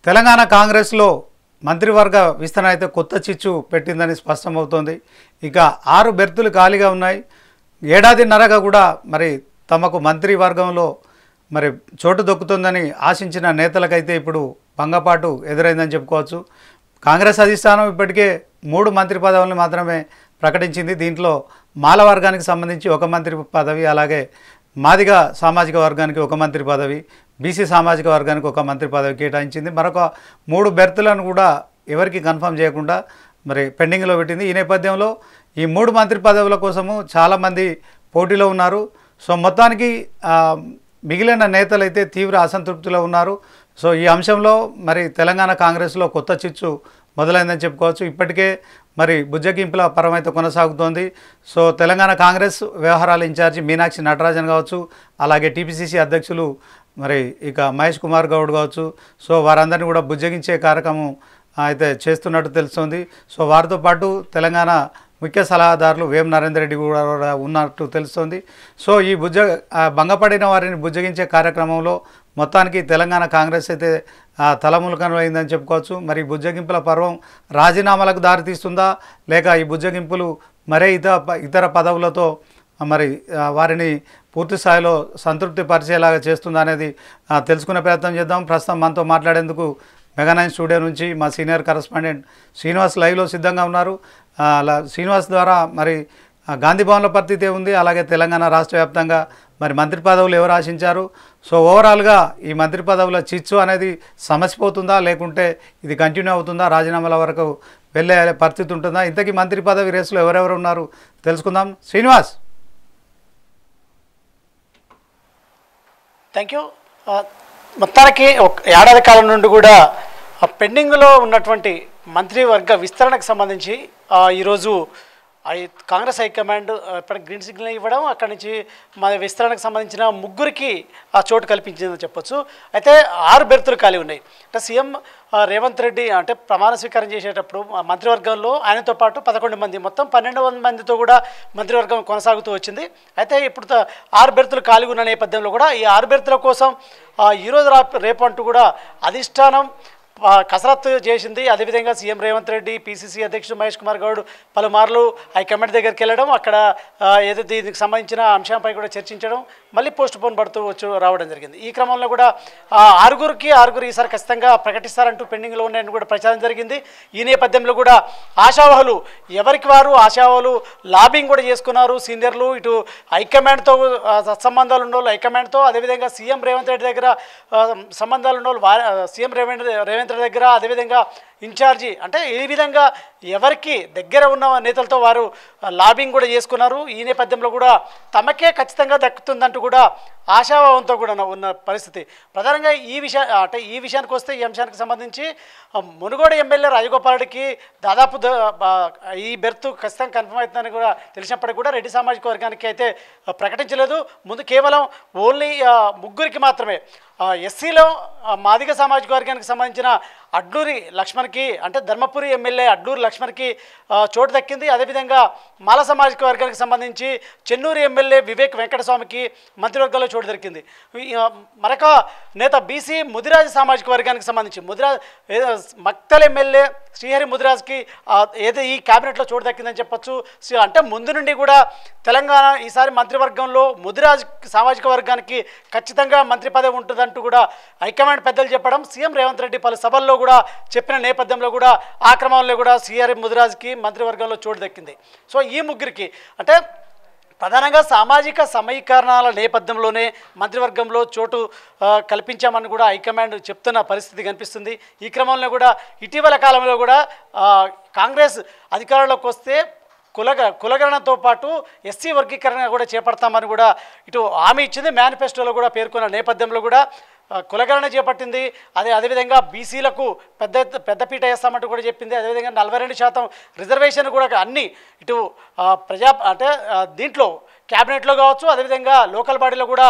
తెలంగాణ కాంగ్రెస్లో మంత్రివర్గ విస్తరణ అయితే కొత్త చిచ్చు పెట్టిందని స్పష్టమవుతోంది. ఇక 6 బెర్తులు ఖాళీగా ఉన్నాయి. ఏడాదిన్నరగా కూడా మరి తమకు మంత్రివర్గంలో మరి చోటు దొక్కుతుందని ఆశించిన నేతలకైతే ఇప్పుడు భంగపాటు ఎదురైందని చెప్పుకోవచ్చు. కాంగ్రెస్ అధిష్టానం ఇప్పటికే 3 మంత్రి పదవులను మాత్రమే ప్రకటించింది. దీంట్లో మాల వర్గానికి సంబంధించి 1 మంత్రి పదవి, అలాగే మాదిగ సామాజిక వర్గానికి 1 మంత్రి పదవి, బీసీ సామాజిక వర్గానికి 1 మంత్రి పదవి కేటాయించింది. మరొక 3 బెర్తులను కూడా ఎవరికి కన్ఫర్మ్ చేయకుండా మరి పెండింగ్లో పెట్టింది. ఈ నేపథ్యంలో ఈ 3 మంత్రి పదవుల కోసము చాలామంది పోటీలో ఉన్నారు. సో మొత్తానికి మిగిలిన నేతలైతే తీవ్ర అసంతృప్తిలో ఉన్నారు. సో ఈ అంశంలో మరి తెలంగాణ కాంగ్రెస్లో కొత్త చిచ్చు మొదలైందని చెప్పుకోవచ్చు. ఇప్పటికే మరి బుజ్జగింపుల పరమైతే కొనసాగుతోంది. సో తెలంగాణ కాంగ్రెస్ వ్యవహారాల ఇన్ఛార్జి మీనాక్షి నటరాజన్ కావచ్చు, అలాగే టీపీసీసీ అధ్యక్షులు మరి ఇక మహేష్ కుమార్ గౌడ్ కావచ్చు, సో వారందరినీ కూడా బుజ్జగించే కార్యక్రమం అయితే చేస్తున్నట్టు తెలుస్తుంది. సో వారితో పాటు తెలంగాణ ముఖ్య సలహాదారులు వేం నరేందర్ రెడ్డి కూడా ఉన్నట్టు తెలుస్తుంది. సో ఈ భంగపడిన వారిని బుజ్జగించే కార్యక్రమంలో మొత్తానికి తెలంగాణ కాంగ్రెస్ అయితే తలములకమైందని చెప్పుకోవచ్చు. మరి బుజ్జగింపుల పర్వం రాజీనామాలకు దారితీస్తుందా, లేక ఈ బుజ్జగింపులు మరే ఇతర పదవులతో మరి వారిని పూర్తి స్థాయిలో సంతృప్తి పరిచేలాగా చేస్తుందా అనేది తెలుసుకునే ప్రయత్నం చేద్దాం. ప్రస్తుతం మనతో మాట్లాడేందుకు మెగా9 స్టూడియో నుంచి మా సీనియర్ కరెస్పాండెంట్ శ్రీనివాస్ లైవ్లో సిద్ధంగా ఉన్నారు. శ్రీనివాస్ ద్వారా మరి గాంధీ భవన్ల పరిస్థితి ఉంది, అలాగే తెలంగాణ రాష్ట్ర వ్యాప్తంగా మరి మంత్రి పదవులు ఎవరు ఆశించారు, సో ఓవరాల్గా ఈ మంత్రి పదవుల చిచ్చు అనేది సమసిపోతుందా, లేకుంటే ఇది కంటిన్యూ అవుతుందా, రాజీనామాల వరకు వెళ్ళే పరిస్థితి ఉంటుందా, ఇంతకీ మంత్రి పదవి రేసులో ఎవరెవరు ఉన్నారు తెలుసుకుందాం. శ్రీనివాస్. Thank you. మొత్తానికి ఏడాది కాలం నుండి కూడా పెండింగ్లో ఉన్నటువంటి మంత్రివర్గ విస్తరణకు సంబంధించి ఈరోజు కాంగ్రెస్ హైకమాండ్ ఇప్పటికి గ్రీన్ సిగ్నల్ ఇవ్వడం, అక్కడి నుంచి మన విస్తరణకు సంబంధించిన 3కి ఆ చోటు కల్పించిందని చెప్పొచ్చు. అయితే 6 బెర్తులు ఖాళీ ఉన్నాయి. అంటే సీఎం రేవంత్ రెడ్డి అంటే ప్రమాణ స్వీకారం చేసేటప్పుడు మంత్రివర్గంలో ఆయనతో పాటు 11 మంది, మొత్తం 12 మందితో కూడా మంత్రివర్గం కొనసాగుతూ వచ్చింది. అయితే ఇప్పుడు 6 బెర్తులు ఖాళీ ఉన్న నేపథ్యంలో కూడా ఈ 6 బెర్తుల కోసం ఈరోజు రేపు అంటూ కూడా అధిష్టానం కసరత్తు చేసింది. అదేవిధంగా సీఎం రేవంత్ రెడ్డి, పీసీసీ అధ్యక్షుడు మహేష్ కుమార్ గౌడ్ పలుమార్లు హైకమాండ్ దగ్గరికి వెళ్ళడం, అక్కడ ఏదైతే దీనికి సంబంధించిన అంశంపై కూడా చర్చించడం, మళ్ళీ పోస్ట్ పోన్ పడుతూ రావడం జరిగింది. ఈ క్రమంలో కూడా 6 ఈసారి ఖచ్చితంగా ప్రకటిస్తారంటూ పెండింగ్లో ఉన్నాయని కూడా ప్రచారం జరిగింది. ఈ నేపథ్యంలో కూడా ఆశావాహులు ఎవరికి వారు ఆశావాహులు లాబింగ్ కూడా చేసుకున్నారు. సీనియర్లు ఇటు హైకమాండ్తో సంబంధాలు ఉన్న వాళ్ళు హైకమాండ్తో, అదేవిధంగా సీఎం రేవంత్ రెడ్డి దగ్గర సంబంధాలు ఉన్న వాళ్ళు సీఎం రేవంత్ దగ్గర, అదేవిధంగా ఇన్ఛార్జి అంటే ఈ విధంగా ఎవరికి దగ్గర ఉన్న నేతలతో వారు లాబింగ్ కూడా చేసుకున్నారు. ఈ నేపథ్యంలో కూడా తమకే ఖచ్చితంగా దక్కుతుందంటూ కూడా ఆశాభావంతో కూడా ఉన్న పరిస్థితి. ప్రధానంగా ఈ విషయానికి వస్తే ఈ అంశానికి సంబంధించి మునుగోడు ఎమ్మెల్యే రాజగోపాల్ రెడ్డికి దాదాపు ఈ బెర్త్ ఖచ్చితంగా కన్ఫర్మ్ అవుతుందని కూడా తెలిసినప్పటికీ కూడా రెడ్డి సామాజిక వర్గానికి అయితే ప్రకటించలేదు. ముందు కేవలం ఓన్లీ 3కి మాత్రమే ఎస్సీలో మాదిగ సామాజిక వర్గానికి సంబంధించిన అడ్లూరి లక్ష్మణ్కి అంటే ధర్మపురి ఎమ్మెల్యే అడ్లూరి లక్ష్మణ్కి చోటు దక్కింది. అదేవిధంగా మాల సామాజిక వర్గానికి సంబంధించి చెన్నూరు ఎమ్మెల్యే వివేక్ వెంకటస్వామికి మంత్రివర్గంలో చోటు దొరికింది. మరొక నేత బీసీ ముదిరాజ్ సామాజిక వర్గానికి సంబంధించి మక్తల్ ఎమ్మెల్యే శ్రీహరి ముదిరాజ్కి ఏదో ఈ క్యాబినెట్లో చోటు దక్కిందని చెప్పొచ్చు. అంటే ముందు నుండి కూడా తెలంగాణ ఈసారి మంత్రివర్గంలో ముదిరాజ్ సామాజిక వర్గానికి ఖచ్చితంగా మంత్రి పదవి ఉంటుందంటూ కూడా హైకమాండ్ పెద్దలు చెప్పడం, సీఎం రేవంత్ రెడ్డి పలు సభల్లో కూడా చెప్పిన నేపథ్యంలో కూడా ఆ క్రమంలో కూడా శ్రీహరి ముదిరాజ్కి మంత్రివర్గంలో చోటు దక్కింది. సో ఈ 3కి అంటే ప్రధానంగా సామాజిక సమీకరణాల నేపథ్యంలోనే మంత్రివర్గంలో చోటు కల్పించామని కూడా హైకమాండ్ చెప్తున్న పరిస్థితి కనిపిస్తుంది. ఈ క్రమంలో కూడా ఇటీవల కాలంలో కూడా కాంగ్రెస్ అధికారంలోకి వస్తే కులగణనతో పాటు ఎస్సీ వర్గీకరణ కూడా చేపడతామని కూడా ఇటు హామీ ఇచ్చింది. మేనిఫెస్టోలో కూడా పేర్కొన్న నేపథ్యంలో కూడా కులగణన చేపట్టింది. అదేవిధంగా బీసీలకు పెద్దపీట వేస్తామంటూ కూడా చెప్పింది. అదేవిధంగా 42% రిజర్వేషన్ కూడా అన్ని ఇటు దీంట్లో క్యాబినెట్లో కావచ్చు, అదేవిధంగా లోకల్ బాడీలో కూడా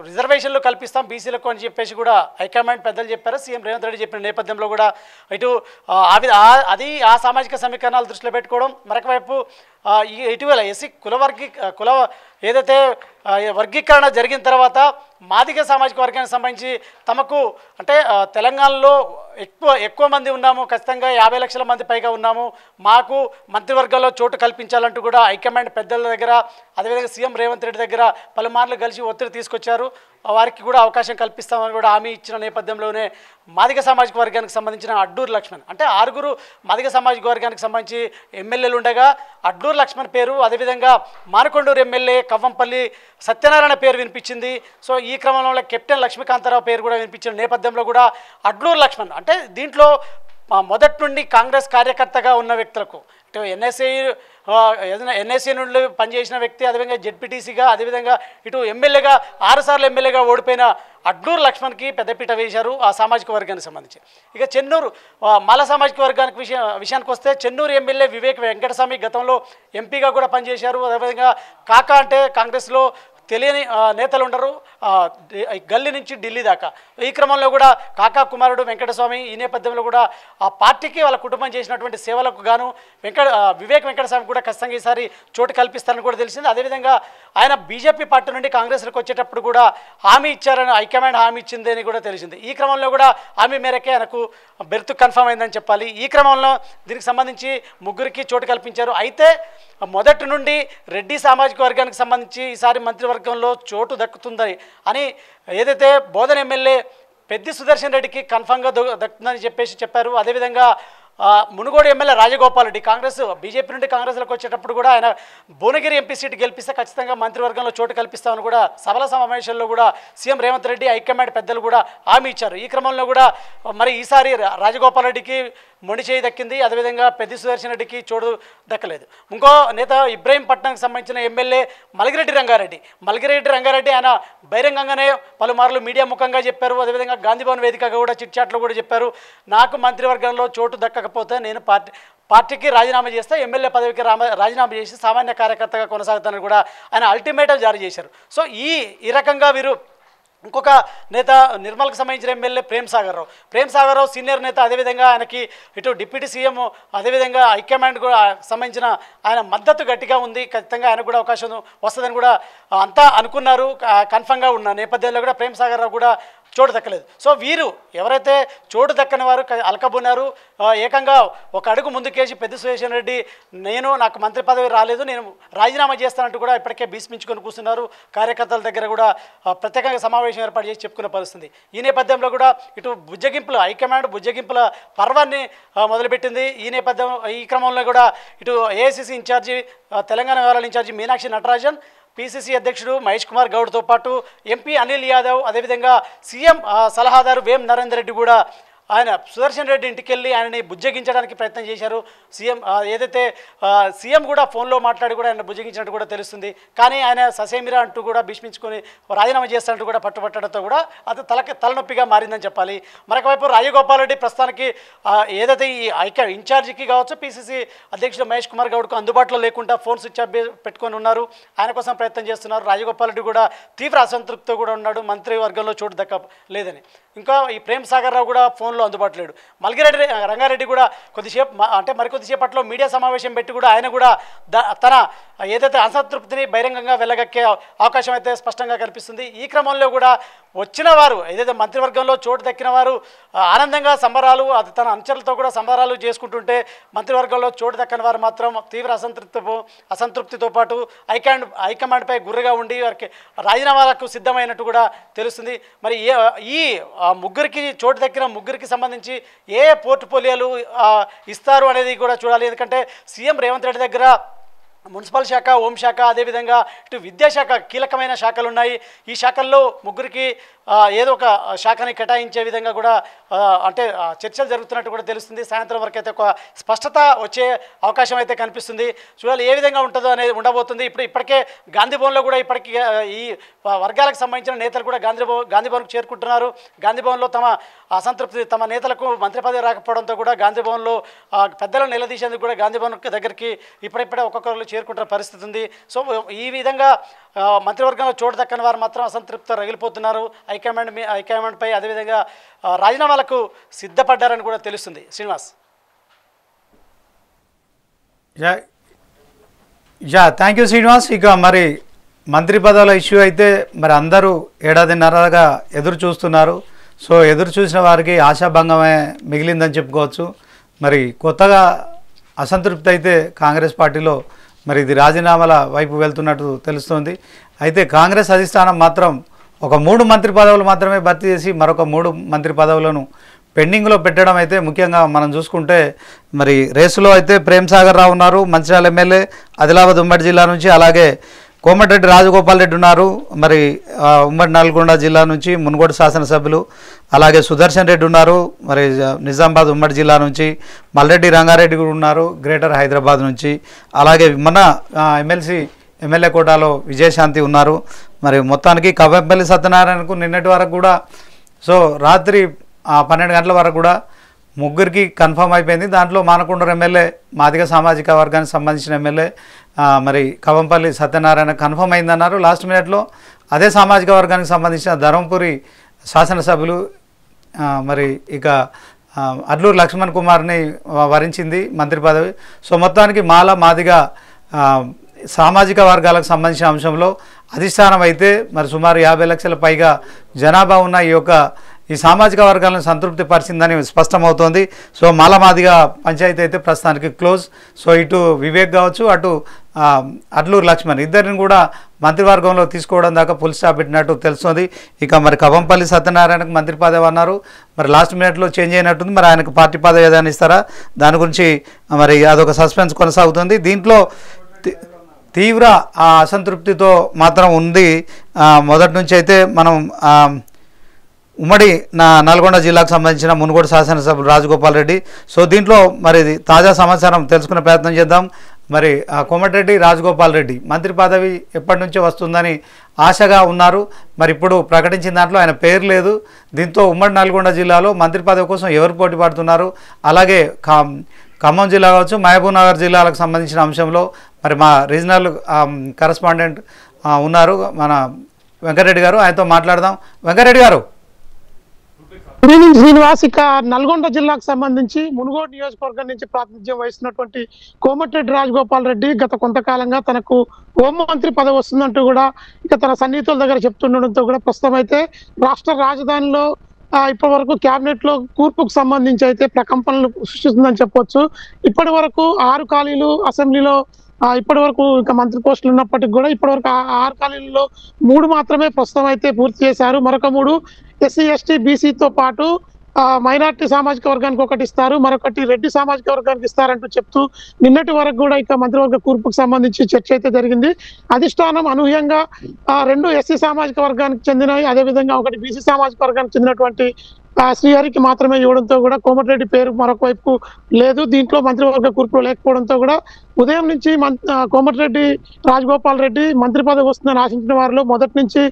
రిజర్వేషన్లు కల్పిస్తాం బీసీలకు అని చెప్పేసి కూడా హైకమాండ్ పెద్దలు చెప్పారు. సీఎం రేవంత్ రెడ్డి చెప్పిన నేపథ్యంలో కూడా ఇటు అది ఆ సామాజిక సమీకరణాలు దృష్టిలో పెట్టుకోవడం, మరొక వైపు ఇటీవల ఎస్సీ కుల ఏదైతే వర్గీకరణ జరిగిన తర్వాత మాదిగ సామాజిక వర్గానికి సంబంధించి తమకు అంటే తెలంగాణలో ఎక్కువ మంది ఉన్నాము, ఖచ్చితంగా 50 లక్షల మంది పైగా ఉన్నాము, మాకు మంత్రివర్గంలో చోటు కల్పించాలంటూ కూడా హైకమాండ్ పెద్దల దగ్గర అదేవిధంగా సీఎం రేవంత్ రెడ్డి దగ్గర పలుమార్లు కలిసి ఒత్తిడి తీసుకొచ్చారు. వారికి కూడా అవకాశం కల్పిస్తామని కూడా హామీ ఇచ్చిన నేపథ్యంలోనే మాదిగ సామాజిక వర్గానికి సంబంధించిన అడ్డూరు లక్ష్మణ్ అంటే 6 మాదిగ సామాజిక వర్గానికి సంబంధించి ఎమ్మెల్యేలు ఉండగా అడ్డూరు లక్ష్మణ్ పేరు, అదేవిధంగా మానకొండూరు ఎమ్మెల్యే కవ్వంపల్లి సత్యనారాయణ పేరు వినిపించింది. సో ఈ క్రమంలో కెప్టెన్ లక్ష్మీకాంతారావు పేరు కూడా వినిపించిన నేపథ్యంలో కూడా అడ్డూరు లక్ష్మణ్ అంటే దీంట్లో మొదటి నుండి కాంగ్రెస్ కార్యకర్తగా ఉన్న వ్యక్తులకు ఇటు ఎన్ఎస్ఏ నుండి పనిచేసిన వ్యక్తి, అదేవిధంగా జెడ్పీటీసీగా, అదేవిధంగా ఇటు ఎమ్మెల్యేగా 6 సార్లు ఎమ్మెల్యేగా ఓడిపోయిన అడ్డూరు లక్ష్మణ్కి పెద్దపీట వేశారు ఆ సామాజిక వర్గానికి సంబంధించి. ఇక చెన్నూరు మాల సామాజిక వర్గానికి విషయానికి వస్తే చెన్నూరు ఎమ్మెల్యే వివేక్ వెంకటస్వామి గతంలో ఎంపీగా కూడా పనిచేశారు. అదేవిధంగా కాకా అంటే కాంగ్రెస్లో తెలియని నేతలు ఉండరు, గల్లీ నుంచి ఢిల్లీ దాకా. ఈ క్రమంలో కూడా కాకా కుమారుడు వెంకటస్వామి ఈ నేపథ్యంలో కూడా ఆ పార్టీకి వాళ్ళ కుటుంబం చేసినటువంటి సేవలకు గాను వివేక్ వెంకటస్వామి కూడా ఖచ్చితంగా ఈసారి చోటు కల్పిస్తారని కూడా తెలిసింది. అదేవిధంగా ఆయన బీజేపీ పార్టీ నుండి కాంగ్రెస్లోకి వచ్చేటప్పుడు కూడా హామీ ఇచ్చారని హైకమాండ్ హామీ ఇచ్చింది అని కూడా తెలిసింది. ఈ క్రమంలో కూడా హామీ మేరకే ఆయనకు బెర్త్ కన్ఫర్మ్ అయిందని చెప్పాలి. ఈ క్రమంలో దీనికి సంబంధించి 3 చోటు కల్పించారు. అయితే మొదటి నుండి రెడ్డి సామాజిక వర్గానికి సంబంధించి ఈసారి మంత్రివర్గంలో చోటు దక్కుతుందని అని ఏదైతే బోధన ఎమ్మెల్యే పెద్ది సుదర్శన్ రెడ్డికి కన్ఫర్మ్గా దక్కుతుందని చెప్పారు. అదేవిధంగా మునుగోడు ఎమ్మెల్యే రాజగోపాల్ రెడ్డి బీజేపీ నుండి కాంగ్రెస్లోకి వచ్చేటప్పుడు కూడా ఆయన భువనగిరి ఎంపీ సీటు గెలిపిస్తే ఖచ్చితంగా మంత్రివర్గంలో చోటు కల్పిస్తామని కూడా సభల సమావేశాల్లో కూడా సీఎం రేవంత్ రెడ్డి హైకమాండ్ పెద్దలు కూడా హామీ ఇచ్చారు. ఈ క్రమంలో కూడా మరి ఈసారి రాజగోపాల్ రెడ్డికి మొండి చేయి దక్కింది, అదేవిధంగా పెద్ది సుదర్శన్ రెడ్డికి చోటు దక్కలేదు. ఇంకో నేత ఇబ్రహీంపట్నంకి సంబంధించిన ఎమ్మెల్యే మల్గిరెడ్డి రంగారెడ్డి ఆయన బహిరంగంగానే పలుమార్లు మీడియా ముఖంగా చెప్పారు. అదేవిధంగా గాంధీభవన్ వేదికగా కూడా చిట్చాట్లో కూడా చెప్పారు, నాకు మంత్రివర్గంలో చోటు దక్కకపోతే నేను పార్టీకి రాజీనామా చేస్తే ఎమ్మెల్యే పదవికి రాజీనామా చేసి సామాన్య కార్యకర్తగా కొనసాగుతానని కూడా ఆయన అల్టిమేటం జారీ చేశారు. సో ఈ రకంగా వీరు ఇంకొక నేత నిర్మల్కి సంబంధించిన ఎమ్మెల్యే ప్రేమ్ సాగర్ రావు సీనియర్ నేత, అదేవిధంగా ఆయనకి ఇటు డిప్యూటీ సీఎం అదేవిధంగా హైకమాండ్ కూడా సంబంధించిన ఆయన మద్దతు గట్టిగా ఉంది, ఖచ్చితంగా ఆయనకు కూడా అవకాశం వస్తుందని కూడా అంతా అనుకున్నారు. కన్ఫర్మ్గా ఉన్న నేపథ్యంలో కూడా ప్రేమ్ సాగర్ రావు కూడా చోటు దక్కలేదు. సో వీరు ఎవరైతే చోటు దక్కని వారు అలకబున్నారు, ఏకంగా ఒక అడుగు ముందుకేసి పెద్ది సుదర్శన్ రెడ్డి నాకు మంత్రి పదవి రాలేదు, నేను రాజీనామా చేస్తానంటూ కూడా ఇప్పటికే భీష్మించుకొని కూర్చున్నారు. కార్యకర్తల దగ్గర కూడా ప్రత్యేకంగా సమావేశం ఏర్పాటు చేసి చెప్పుకునే పరిస్థితి. ఈ నేపథ్యంలో కూడా ఇటు హైకమాండ్ బుజ్జగింపుల పర్వాన్ని మొదలుపెట్టింది. ఈ క్రమంలో కూడా ఇటు ఏఐసిసి ఇన్ఛార్జి తెలంగాణ వ్యవహారాల ఇన్ఛార్జి మీనాక్షి నటరాజన్, పీసీసీ అధ్యక్షుడు మహేష్ కుమార్ గౌడ్తో పాటు ఎంపీ అనిల్ యాదవ్, అదేవిధంగా సీఎం సలహాదారు వేం నరేందర్ రెడ్డి కూడా ఆయన సుదర్శన్ రెడ్డి ఇంటికి వెళ్ళి ఆయనని బుజ్జగించడానికి ప్రయత్నం చేశారు. సీఎం కూడా ఫోన్లో మాట్లాడి కూడా ఆయన బుజ్జగించినట్టు కూడా తెలుస్తుంది. కానీ ఆయన ససేమిరా అంటూ కూడా భీష్మించుకొని రాజీనామా చేస్తానంటూ కూడా పట్టుబట్టడంతో కూడా అది తలనొప్పిగా మారిందని చెప్పాలి. మరొకవైపు రాజగోపాల్ రెడ్డి ప్రస్తుతానికి ఏదైతే ఈ ఇన్ఛార్జికి కావచ్చు పీసీసీ అధ్యక్షుడు మహేష్ కుమార్ గౌడ్కు అందుబాటులో లేకుండా ఫోన్ స్విచ్ ఆఫ్ పెట్టుకొని ఉన్నారు, ఆయన కోసం ప్రయత్నం చేస్తున్నారు. రాజగోపాల్ రెడ్డి కూడా తీవ్ర అసంతృప్తితో కూడా ఉన్నాడు, మంత్రివర్గంలో చోటు దక్క లేదని. ఇంకా ఈ ప్రేమ్ సాగర్ రావు కూడా ఫోన్లో అందుబాటులో లేడు. మల్గిరెడ్డి రంగారెడ్డి కూడా మరికొద్దిసేపట్లో మీడియా సమావేశం పెట్టి కూడా ఆయన కూడా తన ఏదైతే అసంతృప్తిని బహిరంగంగా వెళ్ళగక్కే అవకాశం అయితే స్పష్టంగా కనిపిస్తుంది. ఈ క్రమంలో కూడా వచ్చిన వారు ఏదైతే మంత్రివర్గంలో చోటు దక్కిన వారు ఆనందంగా సంబరాలు, అది తన అనుచరులతో కూడా సంబరాలు చేసుకుంటుంటే మంత్రివర్గంలో చోటు దక్కని వారు మాత్రం తీవ్ర అసంతృప్తితో పాటు హైకమాండ్పై గుర్రగా ఉండి వారికి రాజీనామాలకు సిద్ధమైనట్టు కూడా తెలుస్తుంది. మరి ఈ చోటు దక్కిన ముగ్గురికి సంబంధించి ఏ పోర్ట్ఫోలియోలు ఇస్తారు అనేది కూడా చూడాలి. ఎందుకంటే సీఎం రేవంత్ రెడ్డి దగ్గర మున్సిపల్ శాఖ, హోంశాఖ, అదేవిధంగా ఇటు విద్యాశాఖ కీలకమైన శాఖలు ఉన్నాయి. ఈ శాఖల్లో ముగ్గురికి ఏదో ఒక శాఖని కేటాయించే విధంగా కూడా అంటే చర్చలు జరుగుతున్నట్టు కూడా తెలుస్తుంది. సాయంత్రం వరకు అయితే ఒక స్పష్టత వచ్చే అవకాశం అయితే కనిపిస్తుంది. చూడాలి ఏ విధంగా ఉంటుందో అనేది ఉండబోతుంది. ఇప్పటికే గాంధీ భవన్లో కూడా ఇప్పటికీ ఈ వర్గాలకు సంబంధించిన నేతలు కూడా గాంధీ భవన్కు చేరుకుంటున్నారు. గాంధీ భవన్లో తమ అసంతృప్తి, తమ నేతలకు మంత్రి పదవి రాకపోవడంతో కూడా గాంధీ భవన్లో పెద్దలను నిలదీసేందుకు కూడా గాంధీ భవన్ దగ్గరికి ఇప్పుడిప్పుడే ఒక్కొక్కరు చేరుకుంటున్న పరిస్థితి ఉంది. సో ఈ విధంగా మంత్రివర్గంలో చోటు దక్కని వారు మాత్రం అసంతృప్తితో రగిలిపోతున్నారు. హైకమాండ్పై అదేవిధంగా రాజీనామాలకు సిద్ధపడ్డారని కూడా తెలుస్తుంది. శ్రీనివాస్. Thank you Srinivas. ఇక మరి మంత్రి పదవుల ఇష్యూ అయితే మరి అందరూ ఏడాదిన్నరగా ఎదురు చూస్తున్నారు. సో ఎదురు చూసిన వారికి ఆశాభంగమే మిగిలిందని చెప్పుకోవచ్చు. మరి కొత్తగా అసంతృప్తి అయితే కాంగ్రెస్ పార్టీలో మరి ఇది రాజీనామాల వైపు వెళ్తున్నట్టు తెలుస్తుంది. అయితే కాంగ్రెస్ అధిష్టానం మాత్రం ఒక 3 మంత్రి పదవులు మాత్రమే భర్తీ చేసి మరొక 3 మంత్రి పదవులను పెండింగ్లో పెట్టడం అయితే ముఖ్యంగా మనం చూసుకుంటే మరి రేసులో అయితే ప్రేమ్ సాగర్ రావు ఉన్నారు, మంచిర్యాల ఎమ్మెల్యే, ఆదిలాబాద్ ఉమ్మడి జిల్లా నుంచి. అలాగే కోమటిరెడ్డి రాజగోపాల్ రెడ్డి ఉన్నారు, మరి ఉమ్మడి నల్గొండ జిల్లా నుంచి మునుగోడు శాసనసభ్యులు. అలాగే సుదర్శన్ రెడ్డి ఉన్నారు, మరి నిజామాబాద్ ఉమ్మడి జిల్లా నుంచి. మల్రెడ్డి రంగారెడ్డి కూడా ఉన్నారు, గ్రేటర్ హైదరాబాద్ నుంచి. అలాగే మన ఎమ్మెల్యే కోటాలో విజయశాంతి ఉన్నారు. మరి మొత్తానికి కవ్వంపల్లి సత్యనారాయణకు నిన్నటి వరకు కూడా సో రాత్రి 12 గంటల వరకు కూడా ముగ్గురికి కన్ఫర్మ్ అయిపోయింది. దాంట్లో మానకొండూరు ఎమ్మెల్యే, మాదిగ సామాజిక వర్గానికి సంబంధించిన ఎమ్మెల్యే మరి కవ్వంపల్లి సత్యనారాయణ కన్ఫర్మ్ అయిందన్నారు. లాస్ట్ మినిట్లో అదే సామాజిక వర్గానికి సంబంధించిన ధర్మపురి శాసనసభ్యులు మరి ఇక అడ్లూరు లక్ష్మణ్ కుమార్ని వరించింది మంత్రి పదవి. సో మొత్తానికి మాదిగ సామాజిక వర్గాలకు సంబంధించిన అంశంలో అధిష్టానం అయితే మరి సుమారు 50 లక్షల పైగా జనాభా ఉన్న ఈ సామాజిక వర్గాలను సంతృప్తి పరిచిందని స్పష్టమవుతోంది. సో మాదిగ పంచాయతీ అయితే ప్రస్తుతానికి క్లోజ్. సో ఇటు వివేక్ కావచ్చు, అటు అడ్లూరు లక్ష్మణ్ ఇద్దరిని కూడా మంత్రివర్గంలో తీసుకోవడం దాకా ఫుల్ స్టాప్ పెట్టినట్టు తెలుస్తుంది. ఇక మరి కవ్వంపల్లి సత్యనారాయణకు మంత్రి పదవి అన్నారు, మరి లాస్ట్ మినిట్లో చేంజ్ అయినట్టుంది. మరి ఆయనకు పార్టీ పదవి ఏదైనా ఇస్తారా, దాని గురించి మరి అదొక సస్పెన్స్ కొనసాగుతుంది. దీంట్లో తీవ్ర అసంతృప్తితో మాత్రం ఉంది. మొదటి నుంచి అయితే మనం ఉమ్మడి నల్గొండ జిల్లాకు సంబంధించిన మునుగోడు శాసనసభ్యులు రాజగోపాల్ రెడ్డి. సో దీంట్లో మరి తాజా సమాచారం తెలుసుకునే ప్రయత్నం చేద్దాం. మరి కోమటిరెడ్డి రాజగోపాల్ రెడ్డి మంత్రి పదవి ఎప్పటి నుంచో వస్తుందని ఆశగా ఉన్నారు. మరి ఇప్పుడు ప్రకటించిన దాంట్లో ఆయన పేరు లేదు. దీంతో ఉమ్మడి నల్గొండ జిల్లాలో మంత్రి పదవి కోసం ఎవరు పోటీ పడుతున్నారు, అలాగే ఖమ్మం జిల్లా కావచ్చు, మహబూబ్ నగర్ జిల్లాలకు సంబంధించిన అంశంలో మరి మా రీజనల్ కరెస్పాండెంట్ ఉన్నారు మన వెంకటరెడ్డి గారు, ఆయనతో మాట్లాడదాం. వెంకటరెడ్డి గారు. Good evening Srinivas. ఇక నల్గొండ జిల్లాకు సంబంధించి మునుగోడు నియోజకవర్గం నుంచి ప్రాతినిధ్యం వహిస్తున్నటువంటి కోమటిరెడ్డి రాజగోపాల్ రెడ్డి గత కొంతకాలంగా తనకు హోంమంత్రి పదవి వస్తుందంటూ కూడా ఇక తన సన్నిహితుల దగ్గర చెప్తుండడంతో కూడా ప్రస్తుతం అయితే రాష్ట్ర రాజధానిలో ఇప్పటి వరకు క్యాబినెట్ లో కూర్పుకు సంబంధించి అయితే ప్రకంపనలు సృష్టిస్తుందని చెప్పొచ్చు. ఇప్పటి వరకు 6 ఖాళీలు అసెంబ్లీలో ఇప్పటి వరకు ఇంకా మంత్రి పోస్టులు ఉన్నప్పటికీ కూడా ఇప్పటి వరకు 6 ఖాళీలలో 3 మాత్రమే ప్రస్తుతం అయితే పూర్తి చేశారు. మరొక 3 ఎస్సీ ఎస్టీ బీసీతో పాటు మైనార్టీ సామాజిక వర్గానికి ఒకటి ఇస్తారు, మరొకటి రెడ్డి సామాజిక వర్గానికి ఇస్తారంటూ చెప్తూ నిన్నటి వరకు కూడా ఇక మంత్రివర్గ కూర్పుకు సంబంధించి చర్చ అయితే జరిగింది. అధిష్టానం అనూహ్యంగా 2 ఎస్సీ సామాజిక వర్గానికి చెందినవి, అదేవిధంగా ఒకటి బీసీ సామాజిక వర్గానికి చెందినటువంటి శ్రీహరికి మాత్రమే ఇవ్వడంతో కూడా కోమటిరెడ్డి పేరు మరొక వైపు లేదు. దీంట్లో మంత్రివర్గ కూర్పులో లేకపోవడంతో కూడా ఉదయం నుంచి కోమటిరెడ్డి రాజగోపాల్ రెడ్డి మంత్రి పదవి వస్తుందని ఆశించిన వారిలో మొదటి నుంచి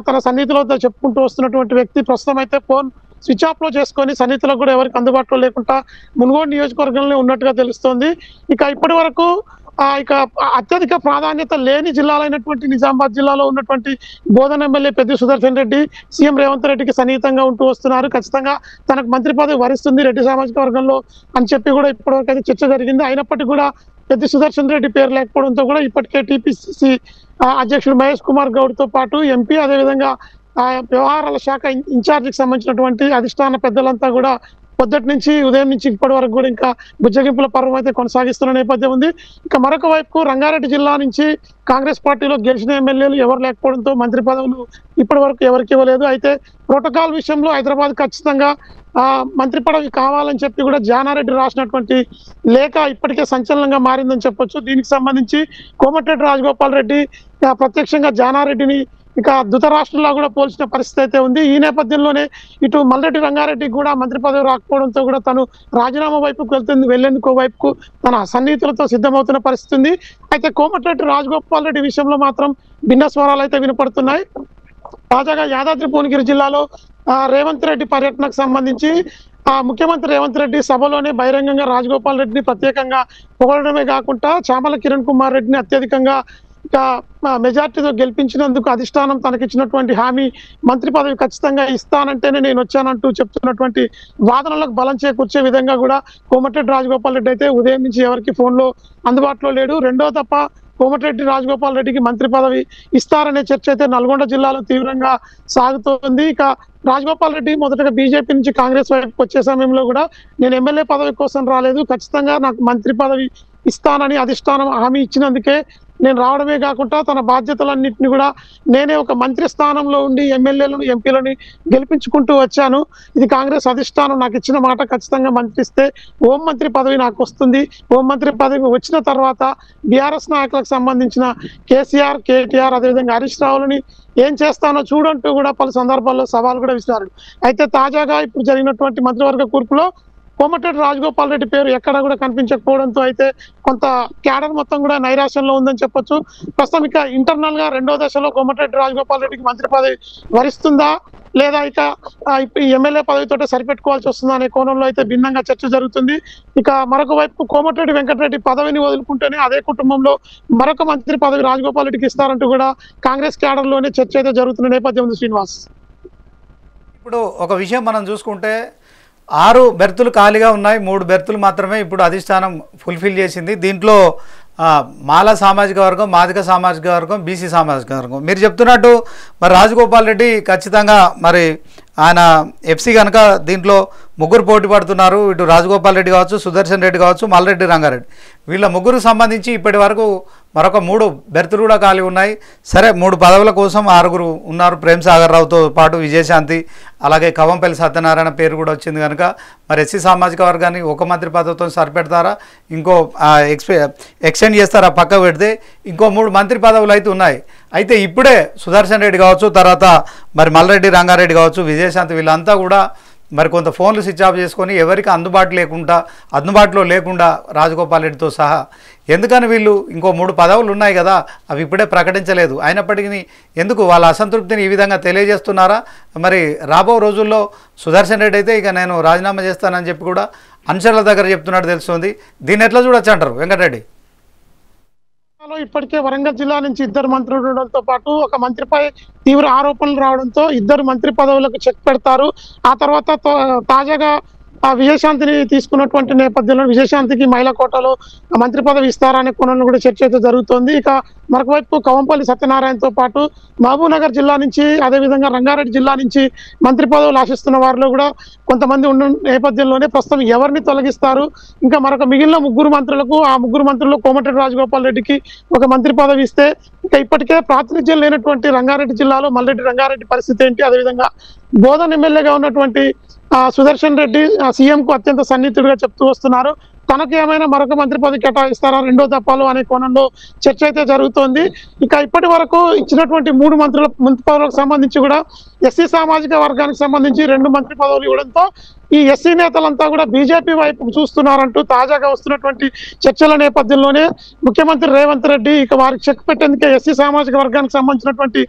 తన సన్నిహితులతో చెప్పుకుంటూ వస్తున్నటువంటి వ్యక్తి ప్రస్తుతం అయితే ఫోన్ స్విచ్ ఆఫ్ లో చేసుకొని సన్నిహితులకు కూడా ఎవరికి అందుబాటులో లేకుండా మునుగోడు నియోజకవర్గంలో ఉన్నట్టుగా తెలుస్తోంది. ఇక ఇప్పటి వరకు ఇక అత్యధిక ప్రాధాన్యత లేని జిల్లాలైనటువంటి నిజామాబాద్ జిల్లాలో ఉన్నటువంటి బోధన ఎమ్మెల్యే పెద్ది సుదర్శన్ రెడ్డి సీఎం రేవంత్ రెడ్డికి సన్నిహితంగా ఉంటూ వస్తున్నారు. ఖచ్చితంగా తనకు మంత్రి పదవి వరిస్తుంది రెడ్డి సామాజిక వర్గంలో అని చెప్పి కూడా ఇప్పటివరకు అయితే చర్చ జరిగింది. అయినప్పటికీ కూడా పెద్ది సుదర్శన్ రెడ్డి పేరు లేకపోవడంతో కూడా ఇప్పటికే టీపీసీసీ అధ్యక్షుడు మహేష్ కుమార్ గౌడ్ తో పాటు ఎంపీ, అదేవిధంగా వ్యవహారాల శాఖ ఇన్ఛార్జికి సంబంధించినటువంటి అధిష్టాన పెద్దలంతా కూడా పొద్దుటి నుంచి ఉదయం నుంచి ఇప్పటి వరకు కూడా ఇంకా బుజ్జగింపుల పర్వం అయితే కొనసాగిస్తున్న నేపథ్యం ఉంది. ఇక మరొక వైపు రంగారెడ్డి జిల్లా నుంచి కాంగ్రెస్ పార్టీలో గెలిచిన ఎమ్మెల్యేలు ఎవరు లేకపోవడంతో మంత్రి పదవులు ఇప్పటి వరకు ఎవరికి ఇవ్వలేదు. అయితే ప్రోటోకాల్ విషయంలో హైదరాబాద్ ఖచ్చితంగా మంత్రి పదవి కావాలని చెప్పి కూడా జానారెడ్డి రాసినటువంటి లేఖ ఇప్పటికే సంచలనంగా మారిందని చెప్పొచ్చు. దీనికి సంబంధించి కోమటిరెడ్డి రాజగోపాల్ రెడ్డి ప్రత్యక్షంగా జానారెడ్డిని ఇక ధృతరాష్ట్రంలో కూడా పోల్చిన పరిస్థితి అయితే ఉంది. ఈ నేపథ్యంలోనే ఇటు మల్రెడ్డి రంగారెడ్డికి కూడా మంత్రి పదవి రాకపోవడంతో కూడా తను రాజీనామా వైపుకు వెళ్లేందుకు వైపుకు తన సన్నిహితులతో సిద్ధమవుతున్న పరిస్థితి ఉంది. అయితే కోమటిరెడ్డి రాజగోపాల్ రెడ్డి విషయంలో మాత్రం భిన్న స్వరాలు అయితే వినపడుతున్నాయి. తాజాగా యాదాద్రి భువనగిరి జిల్లాలో రేవంత్ రెడ్డి పర్యటనకు సంబంధించి ముఖ్యమంత్రి రేవంత్ రెడ్డి సభలోనే బహిరంగంగా రాజగోపాల్ రెడ్డిని ప్రత్యేకంగా పొగడమే కాకుండా చామల కిరణ్ కుమార్ రెడ్డిని అత్యధికంగా మెజార్టీతో గెలిపించినందుకు అధిష్టానం తనకిచ్చినటువంటి హామీ మంత్రి పదవి ఖచ్చితంగా ఇస్తానంటేనే నేను వచ్చానంటూ చెప్తున్నటువంటి వాదనలకు బలం చేకూర్చే విధంగా కూడా కోమటిరెడ్డి రాజగోపాల్ రెడ్డి అయితే ఉదయం నుంచి ఎవరికి ఫోన్లో అందుబాటులో లేడు. రెండో తప్ప కోమటిరెడ్డి రాజగోపాల్ రెడ్డికి మంత్రి పదవి ఇస్తారనే చర్చ అయితే నల్గొండ జిల్లాలో తీవ్రంగా సాగుతోంది. ఇక రాజగోపాల్ రెడ్డి మొదటగా బీజేపీ నుంచి కాంగ్రెస్ వైపుకి వచ్చే సమయంలో కూడా నేను ఎమ్మెల్యే పదవి కోసం రాలేదు, ఖచ్చితంగా నాకు మంత్రి పదవి ఇస్తానని అధిష్టానం హామీ ఇచ్చినందుకే నేను రావడమే కాకుండా తన బాధ్యతలన్నింటినీ కూడా నేనే ఒక మంత్రి స్థానంలో ఉండి ఎమ్మెల్యేలను ఎంపీలని గెలిపించుకుంటూ వచ్చాను. ఇది కాంగ్రెస్ అధిష్టానం నాకు ఇచ్చిన మాట, ఖచ్చితంగా మంత్రిస్తే హోంమంత్రి పదవి నాకు వస్తుంది. హోంమంత్రి పదవి వచ్చిన తర్వాత బీఆర్ఎస్ నాయకులకు సంబంధించిన కేసీఆర్, కేటీఆర్ అదేవిధంగా హరీష్ రావులని ఏం చేస్తానో చూడంటూ కూడా పలు సందర్భాల్లో సవాల్ కూడా విసిరారు. అయితే తాజాగా ఇప్పుడు జరిగినటువంటి మంత్రివర్గ కూర్పులో కోమటిరెడ్డి రాజగోపాల్ రెడ్డి పేరు ఎక్కడ కూడా కనిపించకపోవడంతో అయితే కొంత క్యాడర్ మొత్తం కూడా నైరాశ్యంలో ఉందని చెప్పొచ్చు. ప్రస్తుతం ఇక ఇంటర్నల్ గా రెండో దశలో కోమటిరెడ్డి రాజగోపాల్ రెడ్డికి మంత్రి పదవి వరిస్తుందా లేదా ఇక ఎమ్మెల్యే పదవితో సరిపెట్టుకోవాల్సి వస్తుందా అనే కోణంలో అయితే భిన్నంగా చర్చ జరుగుతుంది. ఇక మరొక వైపు కోమటిరెడ్డి వెంకటరెడ్డి పదవిని వదులుకుంటేనే అదే కుటుంబంలో మరొక మంత్రి పదవి రాజగోపాల్ రెడ్డికి ఇస్తారంటూ కూడా కాంగ్రెస్ క్యాడర్ లోనే చర్చ అయితే జరుగుతున్న నేపథ్యం ఉంది. శ్రీనివాస్, ఇప్పుడు ఒక విషయం మనం చూసుకుంటే 6 బెర్తులు ఖాళీగా ఉన్నాయి, 3 బెర్తులు మాత్రమే ఇప్పుడు అధిష్టానం ఫుల్ఫిల్ చేసింది. దీంట్లో మాల సామాజిక వర్గం, మాదిక సామాజిక వర్గం, బీసీ సామాజిక వర్గం. మీరు చెప్తున్నట్టు మరి రాజగోపాల్ రెడ్డి ఖచ్చితంగా మరి ఆయన ఎఫ్సీ కనుక దీంట్లో 3 పోటీ పడుతున్నారు. ఇటు రాజగోపాల్ రెడ్డి కావచ్చు, సుదర్శన్ రెడ్డి కావచ్చు, మల్రెడ్డి రంగారెడ్డి, వీళ్ళ 3 సంబంధించి ఇప్పటి వరకు మరొక 3 బెర్తులు కూడా ఖాళీ ఉన్నాయి. సరే, 3 పదవుల కోసం 6 ఉన్నారు. ప్రేమ్ సాగర్ రావుతో పాటు విజయశాంతి, అలాగే కవంపల్లి సత్యనారాయణ పేరు కూడా వచ్చింది కనుక మరి ఎస్సీ సామాజిక వర్గాన్ని ఒక మంత్రి పదవితో సరిపెడతారా, ఇంకో ఎక్స్టెండ్ చేస్తారా, పక్క పెడితే ఇంకో 3 మంత్రి పదవులు అయితే ఉన్నాయి. అయితే ఇప్పుడే సుదర్శన్ రెడ్డి కావచ్చు, తర్వాత మరి మల్రెడ్డి రంగారెడ్డి కావచ్చు, విజయశాంతి, వీళ్ళంతా కూడా మరి కొంత ఫోన్లు స్విచ్ ఆఫ్ చేసుకొని ఎవరికి అందుబాటులో లేకుండా రాజగోపాల్ రెడ్డితో సహా, ఎందుకని వీళ్ళు ఇంకో 3 పదవులు ఉన్నాయి కదా అవి ఇప్పుడే ప్రకటించలేదు. అయినప్పటికీ ఎందుకు వాళ్ళ అసంతృప్తిని ఈ విధంగా తెలియజేస్తున్నారా? మరి రాబో రోజుల్లో సుదర్శన్ రెడ్డి అయితే ఇక నేను రాజీనామా చేస్తానని చెప్పి కూడా అనుచరుల దగ్గర చెప్తున్నట్టు తెలుస్తుంది. దీన్ని ఎట్లా చూడొచ్చు అంటారు వెంకటరెడ్డి? ఇప్పటికే వరంగల్ జిల్లా నుంచి 2 మంత్రులు ఉండడంతో పాటు ఒక మంత్రిపై తీవ్ర ఆరోపణలు రావడంతో 2 మంత్రి పదవులకు చెక్ పెడతారు. ఆ తర్వాత తాజాగా విజయశాంతిని తీసుకున్నటువంటి నేపథ్యంలో విజయశాంతికి మహిళా కోటాలో మంత్రి పదవి ఇస్తారనే కోణంలో కూడా చర్చ అయితే జరుగుతోంది. ఇక మరొక వైపు కవంపల్లి సత్యనారాయణతో పాటు మహబూబ్ నగర్ జిల్లా నుంచి, అదేవిధంగా రంగారెడ్డి జిల్లా నుంచి మంత్రి పదవులు ఆశిస్తున్న వారిలో కూడా కొంతమంది ఉన్న నేపథ్యంలోనే ప్రస్తుతం ఎవరిని తొలగిస్తారు, ఇంకా మరొక మిగిలిన 3 మంత్రులకు, ఆ 3 మంత్రులు కోమటిరెడ్డి రాజగోపాల్ రెడ్డికి ఒక మంత్రి పదవి ఇస్తే ఇక ఇప్పటికే ప్రాతినిధ్యం లేనటువంటి రంగారెడ్డి జిల్లాలో మల్రెడ్డి రంగారెడ్డి పరిస్థితి ఏంటి, అదేవిధంగా బోధన్ ఎమ్మెల్యేగా ఉన్నటువంటి సుదర్శన్ రెడ్డి సీఎంకు అత్యంత సన్నిహితుడిగా చెప్తూ వస్తున్నారు. తనకు ఏమైనా మరొక మంత్రి పదవి కేటాయిస్తారా రెండో దఫాలో అనే కోణంలో చర్చ అయితే జరుగుతోంది. ఇక ఇప్పటి వరకు ఇచ్చినటువంటి 3 మంత్రి పదవులకు సంబంధించి కూడా ఎస్సీ సామాజిక వర్గానికి సంబంధించి 2 మంత్రి పదవులు ఇవ్వడంతో ఈ ఎస్సీ నేతలంతా కూడా బీజేపీ వైపు చూస్తున్నారంటూ తాజాగా వస్తున్నటువంటి చర్చల నేపథ్యంలోనే ముఖ్యమంత్రి రేవంత్ రెడ్డి ఇక వారికి చెక్ పెట్టేందుకే ఎస్సీ సామాజిక వర్గానికి సంబంధించినటువంటి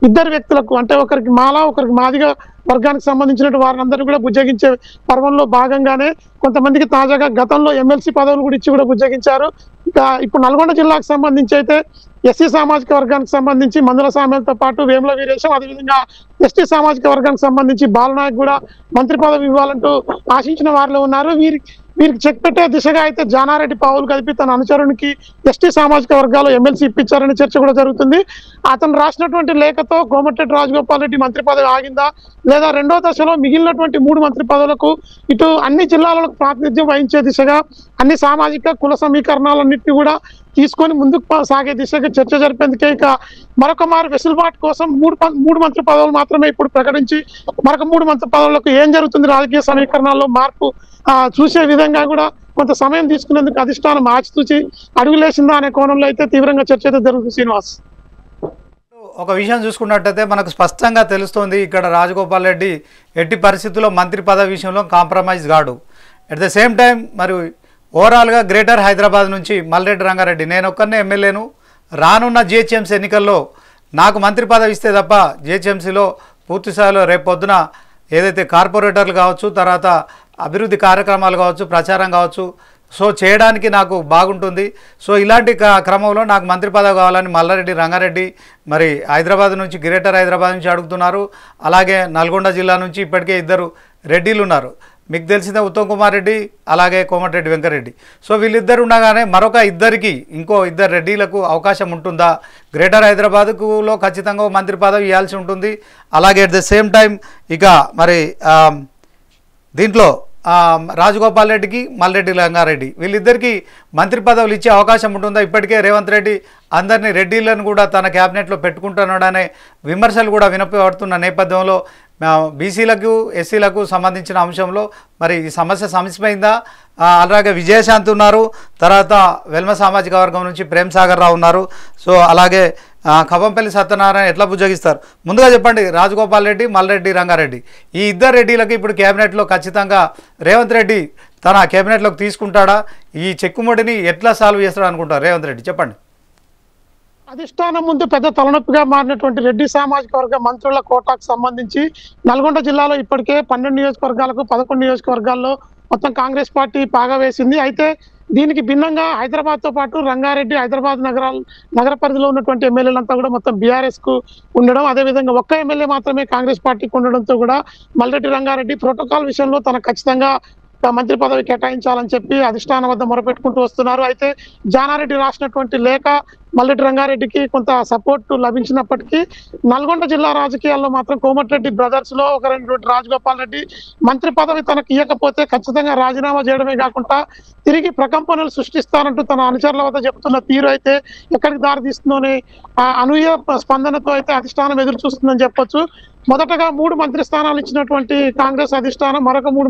2 వ్యక్తులకు, అంటే ఒకరికి మాల, ఒకరికి మాదిగ వర్గానికి సంబంధించినటువంటి వారందరూ కూడా బుజ్జగించే పర్వంలో భాగంగానే కొంతమందికి తాజాగా గతంలో ఎమ్మెల్సీ పదవులు కూడా ఇచ్చి కూడా బుజ్జగించారు. ఇక ఇప్పుడు నల్గొండ జిల్లాకు సంబంధించి అయితే ఎస్సీ సామాజిక వర్గానికి సంబంధించి మందుల సామ్యాలతో పాటు వేముల వీరేశం, అదేవిధంగా ఎస్టీ సామాజిక వర్గానికి సంబంధించి బాలనాయక్ కూడా మంత్రి పదవి ఇవ్వాలంటూ ఆశించిన వారిలో ఉన్నారు. వీరికి చెక్ పెట్టే దిశగా అయితే జానారెడ్డి పావులు కలిపి తన అనుచరునికి ఎస్టీ సామాజిక వర్గాలు ఎమ్మెల్సీ ఇప్పించారనే చర్చ కూడా జరుగుతుంది. అతను రాసినటువంటి లేఖతో కోమటిరెడ్డి రాజగోపాల్ రెడ్డి మంత్రి పదవి ఆగిందా, లేదా రెండో దశలో మిగిలినటువంటి 3 మంత్రి పదవులకు ఇటు అన్ని జిల్లాలకు ప్రాతినిధ్యం వహించే దిశగా అన్ని సామాజిక కుల సమీకరణాలన్నింటినీ కూడా తీసుకొని ముందుకు సాగే దిశగా చర్చ జరిపేందుకే ఇక మరొక మారు వెసులుబాటు కోసం 3 మంత్రి పదవులు మాత్రమే ఇప్పుడు ప్రకటించి మరొక 3 మంత్రి పదవులకు ఏం జరుగుతుంది రాజకీయ సమీకరణాల్లో మార్పు చూసే విధంగా కూడా కొంత సమయం తీసుకునేందుకు అధిష్టానం ఆచితూచి అడుగులేసిందా అనే కోణంలో అయితే తీవ్రంగా చర్చ అయితే జరుగుతుంది. శ్రీనివాస్, ఒక విషయం చూసుకున్నట్టయితే మనకు స్పష్టంగా తెలుస్తోంది ఇక్కడ రాజగోపాల్ రెడ్డి ఎట్టి పరిస్థితుల్లో మంత్రి పదవి విషయంలో కాంప్రమైజ్ కాడు. అట్ ద సేమ్ టైం మరి ఓవరాల్గా గ్రేటర్ హైదరాబాద్ నుంచి మల్రెడ్డి రంగారెడ్డి నేను ఒక్కనే ఎమ్మెల్యేను, రానున్న జిహెచ్ఎంసీ ఎన్నికల్లో నాకు మంత్రి పదవి ఇస్తే తప్ప జిహెచ్ఎంసీలో పూర్తి స్థాయిలో రేపు పొద్దున ఏదైతే కార్పొరేటర్లు కావచ్చు, తర్వాత అభివృద్ధి కార్యక్రమాలు కావచ్చు, ప్రచారం కావచ్చు, సో చేయడానికి నాకు బాగుంటుంది. సో ఇలాంటి క్రమంలో నాకు మంత్రి పదవి కావాలని మల్లారెడ్డి రంగారెడ్డి మరి హైదరాబాద్ నుంచి గ్రేటర్ హైదరాబాద్ నుంచి అడుగుతున్నారు. అలాగే నల్గొండ జిల్లా నుంచి ఇప్పటికే 2 రెడ్డిలు ఉన్నారు. మీకు తెలిసిన ఉత్తమ్ కుమార్ రెడ్డి అలాగే కోమటిరెడ్డి వెంకరెడ్డి. సో వీళ్ళిద్దరు ఉండగానే మరొక ఇంకో 2 రెడ్డిలకు అవకాశం ఉంటుందా? గ్రేటర్ హైదరాబాద్లో ఖచ్చితంగా మంత్రి పదవి ఇవ్వాల్సి ఉంటుంది. అలాగే అట్ ద సేమ్ టైం ఇక మరి దీంట్లో రాజగోపాల్ రెడ్డికి మల్రెడ్డి రంగారెడ్డి వీళ్ళిద్దరికీ మంత్రి పదవులు ఇచ్చే అవకాశం ఉంటుందా? ఇప్పటికే రేవంత్ రెడ్డి అందరినీ రెడ్డిలను కూడా తన క్యాబినెట్లో పెట్టుకుంటున్నాడనే విమర్శలు కూడా వినపడుతున్న నేపథ్యంలో బీసీలకు ఎస్సీలకు సంబంధించిన అంశంలో మరి ఈ సమస్య సమస్యమైందా? అలాగే విజయశాంతి ఉన్నారు, తర్వాత వెల్మ సామాజిక వర్గం నుంచి ప్రేమ్ సాగర్ రావు ఉన్నారు. సో అలాగే ఖమ్మంపల్లి సత్యనారాయణ ఎట్లా బుజ్జగిస్తారు? ముందుగా చెప్పండి, రాజగోపాల్ రెడ్డి మల్రెడ్డి రంగారెడ్డి ఈ 2 రెడ్డిలకు ఇప్పుడు క్యాబినెట్లో ఖచ్చితంగా రేవంత్ రెడ్డి తన క్యాబినెట్లోకి తీసుకుంటాడా? ఈ చెక్కుముడిని ఎట్లా సాల్వ్ చేస్తాడు అనుకుంటారు రేవంత్ రెడ్డి? చెప్పండి. అధిష్టానం ముందు పెద్ద తలనొప్పిగా మారినటువంటి రెడ్డి సామాజిక వర్గ మంత్రుల కోటాకు సంబంధించి నల్గొండ జిల్లాలో ఇప్పటికే 12 నియోజకవర్గాలకు 11 నియోజకవర్గాల్లో మొత్తం కాంగ్రెస్ పార్టీ పాగా వేసింది. అయితే దీనికి భిన్నంగా హైదరాబాద్తో పాటు రంగారెడ్డి, హైదరాబాద్ నగర పరిధిలో ఉన్నటువంటి ఎమ్మెల్యేలంతా కూడా మొత్తం బీఆర్ఎస్ కు ఉండడం, అదేవిధంగా ఒక్క ఎమ్మెల్యే మాత్రమే కాంగ్రెస్ పార్టీకి ఉండడంతో కూడా మల్రెడ్డి రంగారెడ్డి ప్రోటోకాల్ విషయంలో తనకు ఖచ్చితంగా మంత్రి పదవి కేటాయించాలని చెప్పి అధిష్టానం వద్ద మొరపెట్టుకుంటూ వస్తున్నారు. అయితే జానారెడ్డి రాసినటువంటి లేఖ మల్రెడ్డి రంగారెడ్డికి కొంత సపోర్ట్ లభించినప్పటికీ నల్గొండ జిల్లా రాజకీయాల్లో మాత్రం కోమటిరెడ్డి బ్రదర్స్ లో ఒకరైనటువంటి రాజగోపాల్ రెడ్డి మంత్రి పదవి తనకు ఇవ్వకపోతే ఖచ్చితంగా రాజీనామా చేయడమే కాకుండా తిరిగి ప్రకంపనలు సృష్టిస్తానంటూ తన అనుచరుల వద్ద చెప్తున్న తీరు అయితే ఎక్కడికి దారితీస్తుందోనే అనూహ్య స్పందనతో అయితే అధిష్టానం ఎదురు చూస్తుందని చెప్పొచ్చు. మొదటగా 3 మంత్రి స్థానాలు ఇచ్చినటువంటి కాంగ్రెస్ అధిష్టానం మరొక 3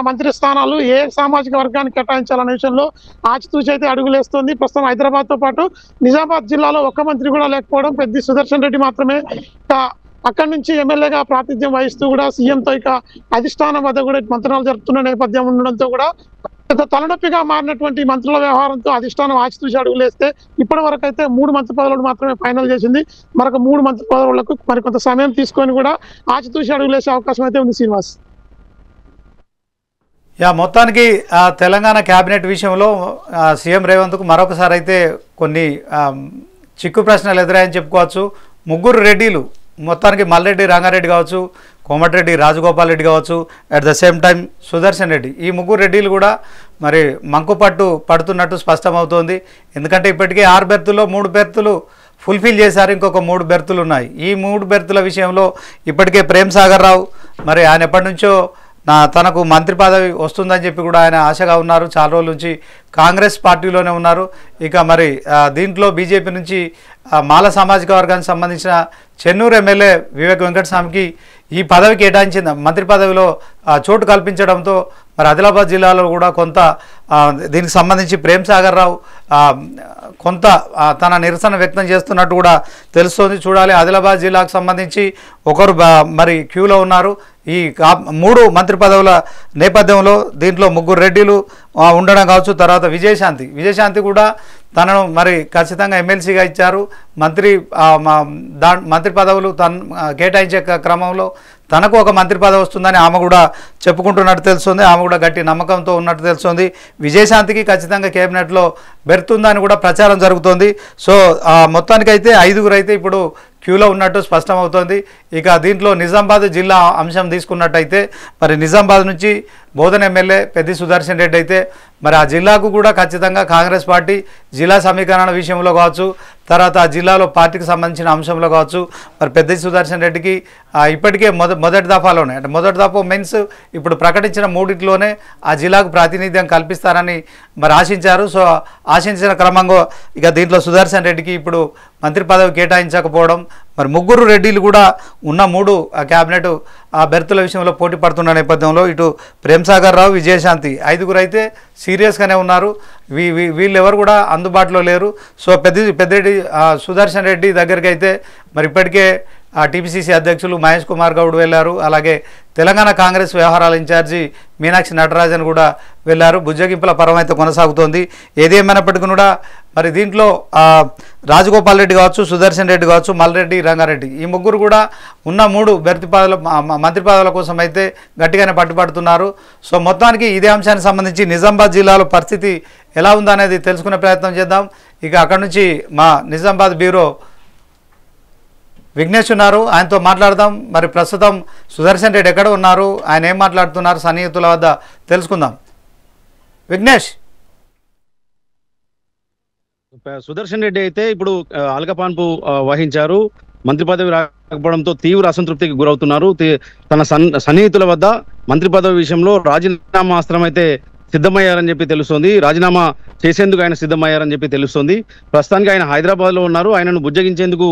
మంత్రి స్థానాలు ఏ సామాజిక వర్గానికి కేటాయించాలనే విషయంలో ఆచితూచి అయితే అడుగులేస్తుంది. ప్రస్తుతం హైదరాబాద్ తో పాటు నిజామాబాద్ జిల్లాలో ఒక్క మంత్రి కూడా లేకపోవడం, పెద్ది సుదర్శన్ రెడ్డి మాత్రమే అక్కడి నుంచి ఎమ్మెల్యేగా ప్రాతినిధ్యం వహిస్తూ కూడా సీఎంతో ఇక అధిష్టానం వద్ద కూడా మంత్రాలు జరుపుతున్న నేపథ్యం ఉండడంతో కూడా పెద్ద తలనొప్పిగా మారినటువంటి మంత్రుల వ్యవహారంతో అధిష్టానం ఆచితూచి అడుగులేస్తే ఇప్పటి వరకు అయితే 3 మంత్రి పదవులు మాత్రమే ఫైనల్ చేసింది. మరొక 3 మంత్రి పదవులకు మరికొంత సమయం తీసుకొని కూడా ఆచితూచి అడుగులేసే అవకాశం అయితే ఉంది. శ్రీనివాస్, మొత్తానికి తెలంగాణ క్యాబినెట్ విషయంలో సీఎం రేవంత్కు మరొకసారి అయితే కొన్ని చిక్కు ప్రశ్నలు ఎదురాయని చెప్పుకోవచ్చు. 3 రెడ్డిలు మొత్తానికి మల్రెడ్డి రంగారెడ్డి కావచ్చు, కోమటిరెడ్డి రాజగోపాల్ రెడ్డి కావచ్చు, at the same time Sudarshan Reddy, ఈ 3 రెడ్డిలు కూడా మరి మంకుపట్టు పడుతున్నట్టు స్పష్టమవుతోంది. ఎందుకంటే ఇప్పటికే 6 బెర్తుల్లో 3 బెర్తులు ఫుల్ఫిల్ చేశారు, ఇంకొక 3 బెర్తులు ఉన్నాయి. ఈ 3 బెర్తుల విషయంలో ఇప్పటికే ప్రేమ్ సాగర్ రావు మరి ఆయన ఎప్పటి నుంచో తనకు మంత్రి పదవి వస్తుందని చెప్పి కూడా ఆయన ఆశగా ఉన్నారు. చాలా రోజుల నుంచి కాంగ్రెస్ పార్టీలోనే ఉన్నారు. ఇక మరి దీంట్లో బీజేపీ నుంచి మాల సామాజిక వర్గానికి సంబంధించిన చెన్నూరు ఎమ్మెల్యే వివేక్ వెంకటస్వామికి ఈ పదవి కేటాయించింది, మంత్రి పదవిలో చోటు కల్పించడంతో మరి ఆదిలాబాద్ జిల్లాలో కూడా కొంత దీనికి సంబంధించి ప్రేమ్ సాగర్ రావు కొంత తన నిరసన వ్యక్తం చేస్తున్నట్టు కూడా తెలుస్తోంది. చూడాలి, ఆదిలాబాద్ జిల్లాకు సంబంధించి ఒకరు మరి క్యూలో ఉన్నారు. ఈ 3 మంత్రి పదవుల నేపథ్యంలో దీంట్లో 3 రెడ్డిలు ఉండడం కావచ్చు. తర్వాత విజయశాంతి కూడా తనను మరి ఖచ్చితంగా ఎమ్మెల్సీగా ఇచ్చారు. మంత్రి పదవులు కేటాయించే క్రమంలో తనకు ఒక మంత్రి పదవి వస్తుందని ఆమె కూడా చెప్పుకుంటున్నట్టు తెలుస్తుంది. ఆమె కూడా గట్టి నమ్మకంతో ఉన్నట్టు తెలుస్తుంది. విజయశాంతికి ఖచ్చితంగా కేబినెట్లో బెర్తుందని కూడా ప్రచారం జరుగుతోంది. సో మొత్తానికైతే 5గురు అయితే ఇప్పుడు క్యూలో ఉన్నట్టు స్పష్టమవుతోంది. ఇక దీంట్లో నిజామాబాద్ జిల్లా అంశం తీసుకున్నట్టయితే మరి నిజామాబాద్ నుంచి బోధన ఎమ్మెల్యే పెద్ది సుదర్శన్ రెడ్డి అయితే మరి ఆ జిల్లాకు కూడా ఖచ్చితంగా కాంగ్రెస్ పార్టీ జిల్లా సమీకరణ విషయంలో కావచ్చు, తర్వాత ఆ జిల్లాలో పార్టీకి సంబంధించిన అంశంలో కావచ్చు మరి పెద్ది సుదర్శన్ రెడ్డికి ఇప్పటికే మొదటి దఫాలోనే అంటే మొదటి దఫా మెన్స్ ఇప్పుడు ప్రకటించిన 3 ఆ జిల్లాకు ప్రాతినిధ్యం కల్పిస్తారని మరి ఆశించారు. సో ఆశించిన క్రమంగా ఇక దీంట్లో సుదర్శన్ రెడ్డికి ఇప్పుడు మంత్రి పదవి కేటాయించకపోవడం మరి ముగ్గురు రెడ్డిలు కూడా ఉన్న 3 క్యాబినెట్ బెర్తుల విషయంలో పోటీ పడుతున్న నేపథ్యంలో ఇటు ప్రేమ్సాగర్ రావు, విజయశాంతి 5గురు అయితే సీరియస్గానే ఉన్నారు. వీళ్ళెవరు కూడా అందుబాటులో లేరు. సో పెద్దిరెడ్డి సుదర్శన్ రెడ్డి దగ్గరికి అయితే మరి ఇప్పటికే టీపీసీసీ అధ్యక్షులు మహేష్ కుమార్ గౌడ్ వెళ్ళారు. అలాగే తెలంగాణ కాంగ్రెస్ వ్యవహారాల ఇన్ఛార్జి మీనాక్షి నటరాజన్ కూడా వెళ్ళారు. బుజ్జగింపుల పరం అయితే కొనసాగుతోంది. ఏదేమైనప్పటికీ కూడా మరి దీంట్లో రాజగోపాల్ రెడ్డి కావచ్చు, సుదర్శన్ రెడ్డి కావచ్చు, మల్రెడ్డి, రంగారెడ్డి ఈ ముగ్గురు కూడా ఉన్న 3 మంత్రి పదవుల కోసం అయితే గట్టిగానే పట్టుబడుతున్నారు. సో మొత్తానికి ఇదే అంశానికి సంబంధించి నిజామాబాద్ జిల్లాలో పరిస్థితి ఎలా ఉందనేది తెలుసుకునే ప్రయత్నం చేద్దాం. ఇక అక్కడి నుంచి మా నిజామాబాద్ బ్యూరో విఘ్నేష్ ఉన్నారు, ఆయనతో మాట్లాడదాం. మరి ప్రస్తుతం సుదర్శన్ రెడ్డి ఎక్కడ ఉన్నారు, ఆయన ఏం మాట్లాడుతున్నారు సన్నిహితుల వద్ద తెలుసుకుందాం. విఘ్నేష్. సుదర్శన్ రెడ్డి అయితే ఇప్పుడు అల్కపాన్పు వహించారు. మంత్రి పదవి రాకపోవడంతో తీవ్ర అసంతృప్తికి గురవుతున్నారు. తన సన్నిహితుల వద్ద మంత్రి పదవి విషయంలో రాజీనామా అస్త్రం అయితే సిద్ధమయ్యారని చెప్పి తెలుస్తోంది. రాజీనామా చేసేందుకు ఆయన సిద్ధమయ్యారని చెప్పి తెలుస్తోంది. ప్రస్తుతానికి ఆయన హైదరాబాద్లో ఉన్నారు. ఆయనను బుజ్జగించేందుకు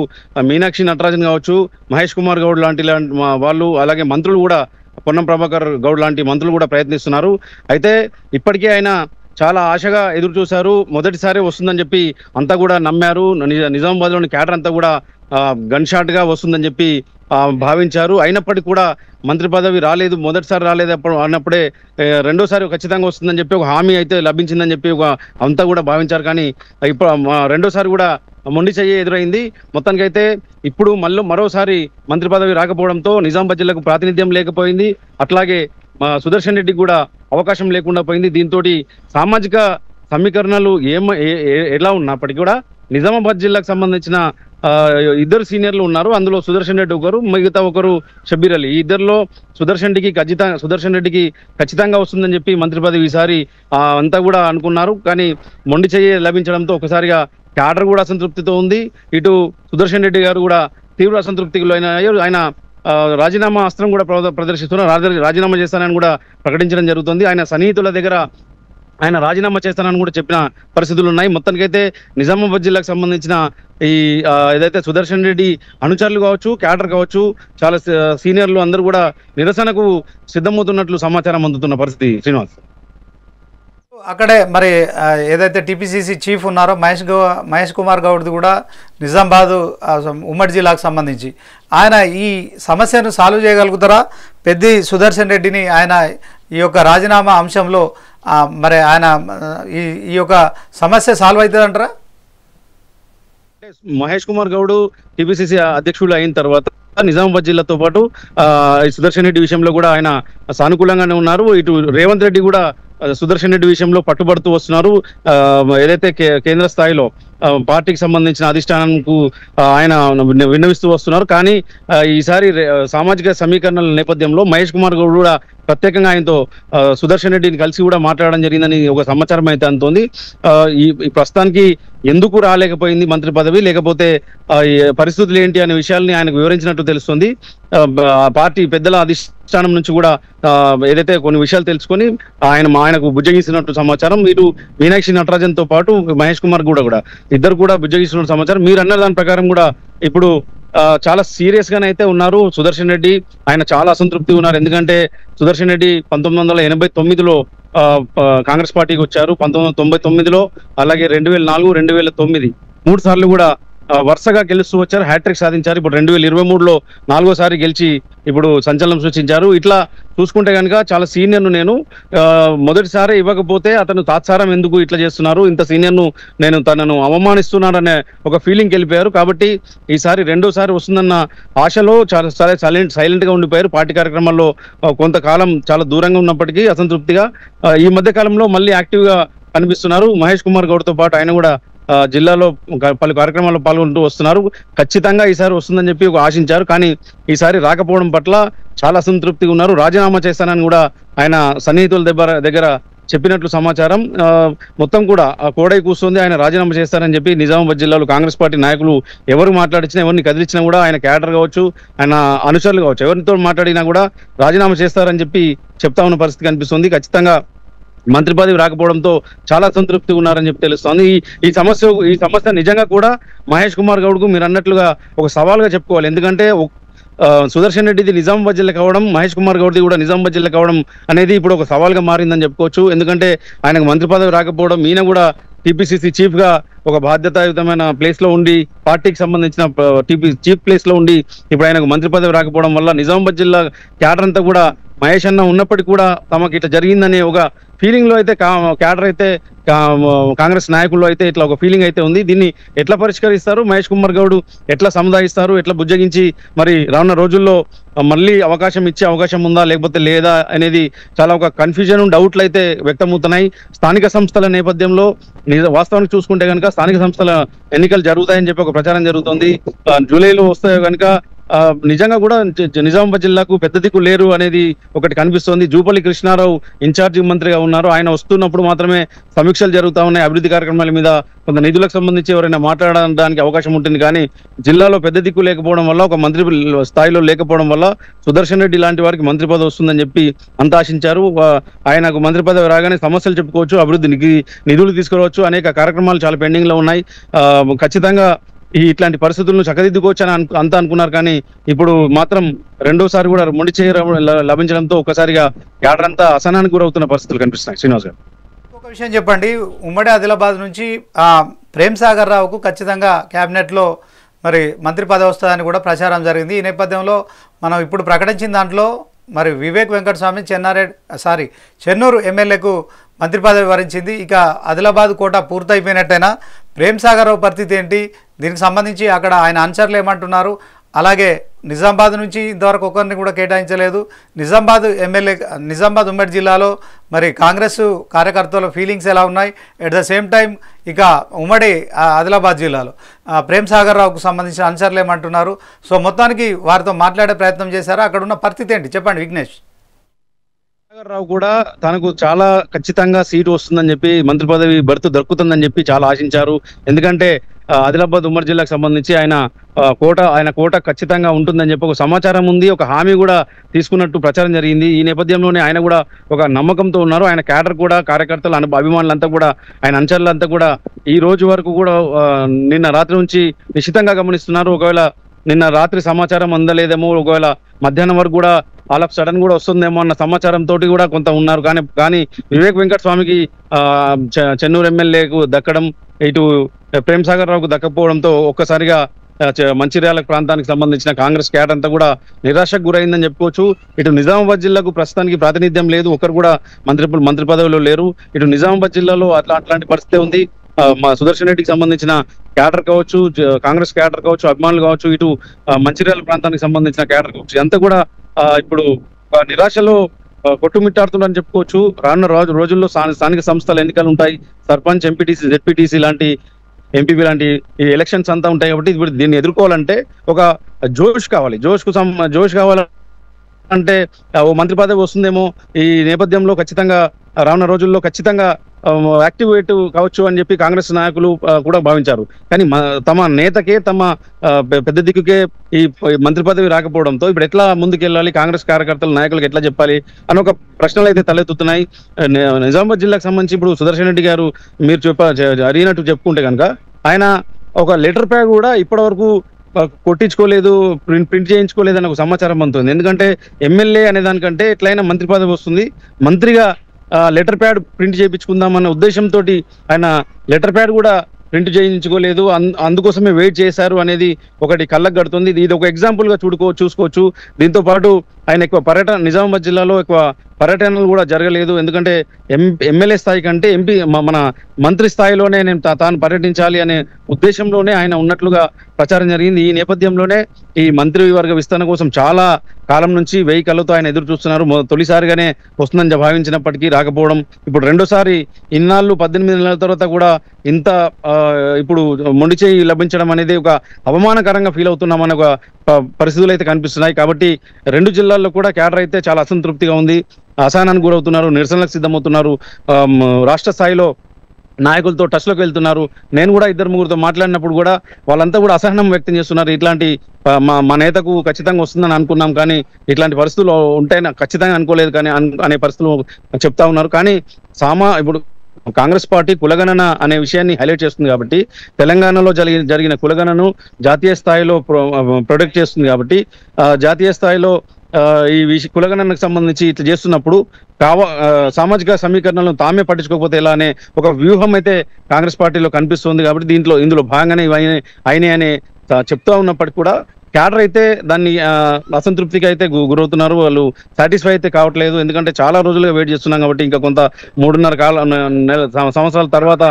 మీనాక్షి నటరాజన్ కావచ్చు, మహేష్ కుమార్ గౌడ్ లాంటి వాళ్ళు, అలాగే మంత్రులు కూడా, పొన్నం ప్రభాకర్ గౌడ్ లాంటి మంత్రులు కూడా ప్రయత్నిస్తున్నారు. అయితే ఇప్పటికే ఆయన చాలా ఆశగా ఎదురు చూశారు. మొదటిసారి వస్తుందని చెప్పి అంతా కూడా నమ్మారు. నిజామాబాద్లోని క్యాడర్ అంతా కూడా గన్ షాట్గా వస్తుందని చెప్పి భావించారు. అయినప్పటికీ కూడా మంత్రి పదవి రాలేదు, మొదటిసారి రాలేదు అన్నప్పుడే రెండోసారి ఖచ్చితంగా వస్తుందని చెప్పి ఒక హామీ అయితే లభించిందని చెప్పి అంతా కూడా భావించారు. కానీ ఇప్పుడు రెండోసారి కూడా మొండి చెయ్యి ఎదురైంది. మొత్తానికైతే ఇప్పుడు మరోసారి మంత్రి పదవి రాకపోవడంతో నిజామాబాద్ జిల్లాకు ప్రాతినిధ్యం లేకపోయింది. అట్లాగే సుదర్శన్ రెడ్డికి కూడా అవకాశం లేకుండా పోయింది. దీంతో సామాజిక సమీకరణలు ఎలా ఉన్నప్పటికీ కూడా నిజామాబాద్ జిల్లాకు సంబంధించిన 2 సీనియర్లు ఉన్నారు. అందులో సుదర్శన్ రెడ్డి ఒకరు, మిగతా ఒకరు షబ్బీర్ అలీ. ఈ ఇద్దరిలో సుదర్శన్ రెడ్డికి ఖచ్చితంగా వస్తుందని చెప్పి మంత్రి పదవి ఈసారి అంతా కూడా అనుకున్నారు. కానీ మొండి చెయ్యి లభించడంతో ఒకసారిగా క్యాడర్ కూడా అసంతృప్తితో ఉంది. ఇటు సుదర్శన్ రెడ్డి గారు కూడా తీవ్ర అసంతృప్తిలో ఆయన రాజీనామా అస్త్రం కూడా ప్రదర్శిస్తున్నారు. రాజీనామా చేస్తానని కూడా ప్రకటించడం జరుగుతుంది. ఆయన సన్నిహితుల దగ్గర ఆయన రాజీనామా చేస్తానని కూడా చెప్పిన పరిస్థితులు ఉన్నాయి. మొత్తానికైతే నిజామాబాద్ జిల్లాకు సంబంధించిన ఈ ఏదైతే సుదర్శన్ రెడ్డి అనుచరులు కావచ్చు, క్యాడర్ కావచ్చు, చాలా సీనియర్లు అందరూ కూడా నిరసనకు సిద్ధమవుతున్నట్లు సమాచారం అందుతున్న పరిస్థితి. శ్రీనివాస్, అక్కడే మరి ఏదైతే టీపీసీసీ చీఫ్ ఉన్నారో మహేష్ కుమార్ గౌడ్ది కూడా నిజామాబాద్ ఉమ్మడి జిల్లాకు సంబంధించి ఆయన ఈ సమస్యను సాల్వ్ చేయగలుగుతారా? పెద్ది సుదర్శన్ రెడ్డిని ఆయన ఈ యొక్క రాజీనామా అంశంలో మరి ఆయన ఈ యొక్క సమస్య సాల్వ్ అవుతుందంటారా? మహేష్ కుమార్ గౌడ్ టీపీసీసీ అధ్యక్షుడు అయిన తర్వాత నిజామాబాద్ జిల్లాతో పాటు సుదర్శన్ రెడ్డి విషయంలో కూడా ఆయన సానుకూలంగానే ఉన్నారు. ఇటు రేవంత్ రెడ్డి కూడా సుదర్శన్ రెడ్డి విషయంలో పట్టుబడుతూ వస్తున్నారు. ఏదైతే కేంద్ర స్థాయిలో పార్టీకి సంబంధించిన అధిష్టానంకు ఆయన విన్నవిస్తూ వస్తున్నారు. కానీ ఈసారి సామాజిక సమీకరణల నేపథ్యంలో మహేష్ కుమార్ గౌడ్ కూడా ప్రత్యేకంగా ఆయనతో సుదర్శన్ రెడ్డిని కలిసి కూడా మాట్లాడడం జరిగిందని ఒక సమాచారం అయితే అందుతోంది. ఈ ప్రస్తుతానికి ఎందుకు రాలేకపోయింది మంత్రి పదవి, లేకపోతే పరిస్థితులు ఏంటి అనే విషయాల్ని ఆయనకు వివరించినట్టు తెలుస్తుంది. పార్టీ పెద్దల అధిష్టానం నుంచి కూడా ఏదైతే కొన్ని విషయాలు తెలుసుకొని ఆయనకు బుజ్జగిస్తున్నట్టు సమాచారం. వీరు మీనాక్షి నటరాజన్ తో పాటు మహేష్ కుమార్ కూడా ఇద్దరు కూడా బుజ్జగిస్తున్న సమాచారం. మీరు అన్న దాని ప్రకారం కూడా ఇప్పుడు చాలా సీరియస్ గానే అయితే ఉన్నారు సుదర్శన్ రెడ్డి. ఆయన చాలా అసంతృప్తి ఉన్నారు. ఎందుకంటే సుదర్శన్ రెడ్డి 1989లో కాంగ్రెస్ పార్టీకి వచ్చారు. 1999లో, అలాగే 2004, 2009 3 సార్లు కూడా వరుసగా గెలుస్తూ వచ్చారు, హ్యాట్రిక్ సాధించారు. ఇప్పుడు 2023లో 4వ గెలిచి ఇప్పుడు సంచలనం సృష్టించారు. ఇట్లా చూసుకుంటే కనుక చాలా సీనియర్ను నేను మొదటిసారి ఇవ్వకపోతే అతను తాత్సారం ఎందుకు ఇట్లా చేస్తున్నారు, ఇంత సీనియర్ను నేను తనను అవమానిస్తున్నాననే ఒక ఫీలింగ్ వెళ్ళిపోయారు. కాబట్టి ఈసారి రెండోసారి వస్తుందన్న ఆశలో చాలా సైలెంట్ గా ఉండిపోయారు. పార్టీ కార్యక్రమాల్లో కొంతకాలం చాలా దూరంగా ఉన్నప్పటికీ అసంతృప్తిగా ఈ మధ్య కాలంలో మళ్ళీ యాక్టివ్ గా కనిపిస్తున్నారు. మహేష్ కుమార్ గౌడ్ తో పాటు ఆయన కూడా జిల్లాలో పలు కార్యక్రమాల్లో పాల్గొంటూ వస్తున్నారు. ఖచ్చితంగా ఈసారి వస్తుందని చెప్పి ఆశించారు. కానీ ఈసారి రాకపోవడం పట్ల చాలా అసంతృప్తిగా ఉన్నారు. రాజీనామా చేస్తానని కూడా ఆయన సన్నిహితుల దగ్గర చెప్పినట్లు సమాచారం. మొత్తం కూడా కోడై కూస్తుంది, ఆయన రాజీనామా చేస్తారని చెప్పి నిజామాబాద్ జిల్లాలో కాంగ్రెస్ పార్టీ నాయకులు ఎవరు మాట్లాడించినా, ఎవరిని కదిలించినా కూడా ఆయన క్యాడర్ కావచ్చు, ఆయన అనుచరులు కావచ్చు, ఎవరితో మాట్లాడినా కూడా రాజీనామా చేస్తారని చెప్పి చెప్తా ఉన్న పరిస్థితి కనిపిస్తుంది. ఖచ్చితంగా మంత్రి పదవి రాకపోవడంతో చాలా అసంతృప్తిగా ఉన్నారని చెప్పి తెలుస్తోంది. ఈ సమస్య నిజంగా కూడా మహేష్ కుమార్ గౌడ్కు మీరు అన్నట్లుగా ఒక సవాల్గా చెప్పుకోవాలి. ఎందుకంటే సుదర్శన్ రెడ్డిది నిజామాబాద్ జిల్లా కావడం, మహేష్ కుమార్ గౌడ్ది కూడా నిజామాబాద్ జిల్లా కావడం అనేది ఇప్పుడు ఒక సవాల్గా మారిందని చెప్పుకోవచ్చు. ఎందుకంటే ఆయనకు మంత్రి పదవి రాకపోవడం, ఈయన కూడా టీపీసీసీ చీఫ్ గా ఒక బాధ్యతాయుతమైన ప్లేస్ లో ఉండి, పార్టీకి సంబంధించిన చీఫ్ ప్లేస్ లో ఉండి ఇప్పుడు ఆయనకు మంత్రి పదవి రాకపోవడం వల్ల నిజామాబాద్ జిల్లా క్యాడర్ అంతా కూడా మహేష్ అన్న ఉన్నప్పటికీ కూడా తమకి ఇట్లా జరిగిందనే ఒక ఫీలింగ్ లో అయితే క్యాడర్ అయితే కాంగ్రెస్ నాయకుల్లో అయితే ఇట్లా ఒక ఫీలింగ్ అయితే ఉంది. దీన్ని ఎట్లా పరిష్కరిస్తారు, మహేష్ కుమార్ గౌడ్ ఎట్లా సముదాయిస్తారు, ఎట్లా బుజ్జగించి మరి రానున్న రోజుల్లో మళ్ళీ ఇచ్చే అవకాశం ఉందా లేకపోతే లేదా అనేది చాలా ఒక కన్ఫ్యూజన్, డౌట్లు అయితే వ్యక్తమవుతున్నాయి. స్థానిక సంస్థల నేపథ్యంలో వాస్తవానికి చూసుకుంటే కనుక స్థానిక సంస్థల ఎన్నికలు జరుగుతాయని చెప్పి ఒక ప్రచారం జరుగుతుంది. జూలైలో వస్తే కనుక నిజంగా కూడా నిజామాబాద్ జిల్లాకు పెద్ద దిక్కు లేరు అనేది ఒకటి కనిపిస్తోంది. జూపల్లి కృష్ణారావు ఇన్ఛార్జి మంత్రిగా ఉన్నారు. ఆయన వస్తున్నప్పుడు మాత్రమే సమీక్షలు జరుగుతూ ఉన్నాయి. అభివృద్ధి కార్యక్రమాల మీద కొంత నిధులకు సంబంధించి ఎవరైనా మాట్లాడడానికి అవకాశం ఉంటుంది. కానీ జిల్లాలో పెద్ద దిక్కు లేకపోవడం వల్ల, ఒక మంత్రి స్థాయిలో లేకపోవడం వల్ల సుదర్శన్ రెడ్డి లాంటి వారికి మంత్రి పదవి వస్తుందని చెప్పి అంత ఆశించారు. ఆయనకు మంత్రి పదవి రాగానే సమస్యలు చెప్పుకోవచ్చు, అభివృద్ధి నిధులు తీసుకురావచ్చు, అనేక కార్యక్రమాలు చాలా పెండింగ్ లో ఉన్నాయి. ఖచ్చితంగా ఇట్లాంటి పరిస్థితులను చక్కదిద్దుకోవచ్చు అని అంతా అనుకున్నారు. కానీ ఇప్పుడు మాత్రం రెండోసారి కూడా మొండి చేయడం లభించడంతో ఒక్కసారిగా క్యాడర్ అంతా అసహనానికి గురవుతున్న పరిస్థితులు కనిపిస్తున్నాయి. శ్రీనివాస్ గారు, ఒక విషయం చెప్పండి. ఉమ్మడి ఆదిలాబాద్ నుంచి ప్రేమ్ సాగర్ రావుకు ఖచ్చితంగా క్యాబినెట్లో మరి మంత్రి పదవి వస్తుందని కూడా ప్రచారం జరిగింది. ఈ నేపథ్యంలో మనం ఇప్పుడు ప్రకటించిన దాంట్లో మరి వివేక్ వెంకటస్వామి చెన్నూరు ఎమ్మెల్యేకు మంత్రి పదవి వరించింది. ఇక ఆదిలాబాద్ కోట పూర్తయిపోయినట్టయినా ప్రేమ్ సాగర్ రావు పరిస్థితి ఏంటి, దీనికి సంబంధించి అక్కడ ఆయన ఆన్సర్లు ఏమంటున్నారు, అలాగే నిజామాబాద్ నుంచి ఇంతవరకు ఒకరిని కూడా కేటాయించలేదు. నిజామాబాద్ ఉమ్మడి జిల్లాలో మరి కాంగ్రెస్ కార్యకర్తల ఫీలింగ్స్ ఎలా ఉన్నాయి, ఎట్ ద సేమ్ టైం ఇక ఉమ్మడి ఆదిలాబాద్ జిల్లాలో ప్రేమ్ సాగర్ రావుకు సంబంధించిన ఆన్సర్లు ఏమంటున్నారు. సో మొత్తానికి వారితో మాట్లాడే ప్రయత్నం చేశారా, అక్కడ ఉన్న పరిస్థితి ఏంటి చెప్పండి విఘ్నేష్. రావు కూడా తనకు చాలా ఖచ్చితంగా సీటు వస్తుందని చెప్పి, మంత్రి పదవి దొరుకుతుందని చెప్పి చాలా ఆశించారు. ఎందుకంటే ఆదిలాబాద్ ఉమ్మడి జిల్లాకు సంబంధించి ఆయన కోట ఖచ్చితంగా ఉంటుందని చెప్పి ఒక సమాచారం ఉంది, ఒక హామీ కూడా తీసుకున్నట్టు ప్రచారం జరిగింది. ఈ నేపథ్యంలోనే ఆయన కూడా ఒక నమ్మకంతో ఉన్నారు. ఆయన క్యాడర్ కూడా, కార్యకర్తలు, అభిమానులంతా కూడా, ఆయన అనుచరులంతా కూడా ఈ రోజు వరకు కూడా నిన్న రాత్రి నుంచి నిశ్చితంగా గమనిస్తున్నారు. ఒకవేళ నిన్న రాత్రి సమాచారం అందలేదేమో, ఒకవేళ మధ్యాహ్నం వరకు కూడా ఆల్ ఆఫ్ సడన్ కూడా వస్తుందేమో అన్న సమాచారం తోటి కూడా కొంత ఉన్నారు. కానీ వివేక్ వెంకటస్వామికి చెన్నూరు ఎమ్మెల్యేకు దక్కడం, ఇటు ప్రేమ్ సాగర్ రావుకు దక్కపోవడంతో ఒక్కసారిగా మంచిర్యాల ప్రాంతానికి సంబంధించిన కాంగ్రెస్ క్యాడర్ అంతా కూడా నిరాశకు గురైందని చెప్పుకోవచ్చు. ఇటు నిజామాబాద్ జిల్లాకు ప్రస్తుతానికి ప్రాతినిధ్యం లేదు, ఒకరు కూడా మంత్రి పదవిలో లేరు. ఇటు నిజామాబాద్ జిల్లాలో అట్లాంటి పరిస్థితి ఉంది. మా సుదర్శన్ రెడ్డికి సంబంధించిన క్యాడర్ కావచ్చు, కాంగ్రెస్ క్యాడర్ కావచ్చు, అభిమానులు కావచ్చు, ఇటు మంచిర్యాల ప్రాంతానికి సంబంధించిన క్యాడర్ కావచ్చు, అంతా కూడా ఇప్పుడు నిరాశలో కొట్టుమిట్టాడుతున్నారని చెప్పుకోవచ్చు. రానున్న రోజుల్లో స్థానిక సంస్థల ఎన్నికలు ఉంటాయి. సర్పంచ్, ఎంపీటీసీ, జెడ్పీటీసీ లాంటి, ఎంపీపీ లాంటి ఈ ఎలక్షన్స్ అంతా ఉంటాయి. కాబట్టి ఇప్పుడు దీన్ని ఎదుర్కోవాలంటే ఒక జోష్ కావాలంటే ఓ మంత్రి పదవి వస్తుందేమో ఈ నేపథ్యంలో ఖచ్చితంగా రానున్న రోజుల్లో ఖచ్చితంగా యాక్టివేట్ కావచ్చు అని చెప్పి కాంగ్రెస్ నాయకులు కూడా భావించారు. కానీ తమ నేతకే, తమ పెద్ద దిక్కుకే ఈ మంత్రి పదవి రాకపోవడంతో ఇప్పుడు ఎట్లా ముందుకెళ్ళాలి, కాంగ్రెస్ కార్యకర్తల నాయకులకు ఎట్లా చెప్పాలి అని ఒక ప్రశ్నలు అయితే తలెత్తుతున్నాయి. నిజామాబాద్ జిల్లాకు సంబంధించి ఇప్పుడు సుదర్శన్ రెడ్డి గారు మీరు అడిగినట్టు చెప్పుకుంటే కనుక ఆయన ఒక లెటర్ ప్యాడ్ కూడా ఇప్పటి వరకు కొట్టించుకోలేదు, ప్రింట్ చేయించుకోలేదు అనే ఒక సమాచారం అందుతుంది. ఎందుకంటే ఎమ్మెల్యే అనే దానికంటే ఎట్లయినా మంత్రి పదవి వస్తుంది, మంత్రిగా లెటర్ ప్యాడ్ ప్రింట్ చేయించుకుందామన్న ఉద్దేశంతో ఆయన లెటర్ ప్యాడ్ కూడా ప్రింట్ చేయించుకోలేదు, అందుకోసమే వెయిట్ చేశారు అనేది ఒకటి కళ్ళకు కడుతుంది. ఇది ఒక ఎగ్జాంపుల్గా చూసుకోవచ్చు. దీంతో పాటు ఆయన ఎక్కువ నిజామాబాద్ జిల్లాలో ఎక్కువ పర్యటనలు కూడా జరగలేదు. ఎందుకంటే ఎమ్మెల్యే స్థాయి కంటే మన మంత్రి స్థాయిలోనే నేను తాను పర్యటించాలి అనే ఉద్దేశంలోనే ఆయన ఉన్నట్లుగా ప్రచారం జరిగింది. ఈ నేపథ్యంలోనే ఈ మంత్రివర్గ విస్తరణ కోసం చాలా కాలం నుంచి 1000 కళ్ళతో ఆయన ఎదురు చూస్తున్నారు. తొలిసారిగానే వస్తుందని భావించినప్పటికీ రాకపోవడం, ఇప్పుడు రెండోసారి ఇన్నాళ్ళు 18 నెలల తర్వాత కూడా ఇంత ఇప్పుడు మొండి చేయి లభించడం అనేది ఒక అవమానకరంగా ఫీల్ అవుతున్నామని ఒక పరిస్థితులు అయితే కనిపిస్తున్నాయి. కాబట్టి రెండు జిల్లాల్లో కూడా క్యాడర్ అయితే చాలా అసంతృప్తిగా ఉంది, అసహనానికి గురవుతున్నారు, నిరసనలకు సిద్ధమవుతున్నారు. రాష్ట్ర స్థాయిలో నాయకులతో టచ్లోకి వెళ్తున్నారు. నేను కూడా ఇద్దరు ముగ్గురితో మాట్లాడినప్పుడు కూడా వాళ్ళంతా కూడా అసహనం వ్యక్తం చేస్తున్నారు. ఇట్లాంటి మా నేతకు ఖచ్చితంగా వస్తుందని అనుకున్నాం, కానీ ఇట్లాంటి పరిస్థితులు ఉంటాయని ఖచ్చితంగా అనుకోలేదు కానీ అనే పరిస్థితులు చెప్తా ఉన్నారు. కానీ ఇప్పుడు కాంగ్రెస్ పార్టీ కులగణన అనే విషయాన్ని హైలైట్ చేస్తుంది కాబట్టి, తెలంగాణలో జరిగిన కులగణను జాతీయ స్థాయిలో ప్రొటెక్ట్ చేస్తుంది కాబట్టి, జాతీయ స్థాయిలో ఈ కులగణనకు సంబంధించి ఇట్లా చేస్తున్నప్పుడు సామాజిక సమీకరణలను తామే పట్టించుకోకపోతే ఎలా అనే ఒక వ్యూహం అయితే కాంగ్రెస్ పార్టీలో కనిపిస్తుంది. కాబట్టి ఇందులో భాగంగానే అయినాయి అని చెప్తా ఉన్నప్పటికీ కూడా క్యాడర్ అయితే దాన్ని అసంతృప్తికి అయితే గురవుతున్నారు. వాళ్ళు సాటిస్ఫై అయితే కావట్లేదు. ఎందుకంటే చాలా రోజులుగా వెయిట్ చేస్తున్నాం కాబట్టి ఇంకా కొంత 3.5 సంవత్సరాల తర్వాత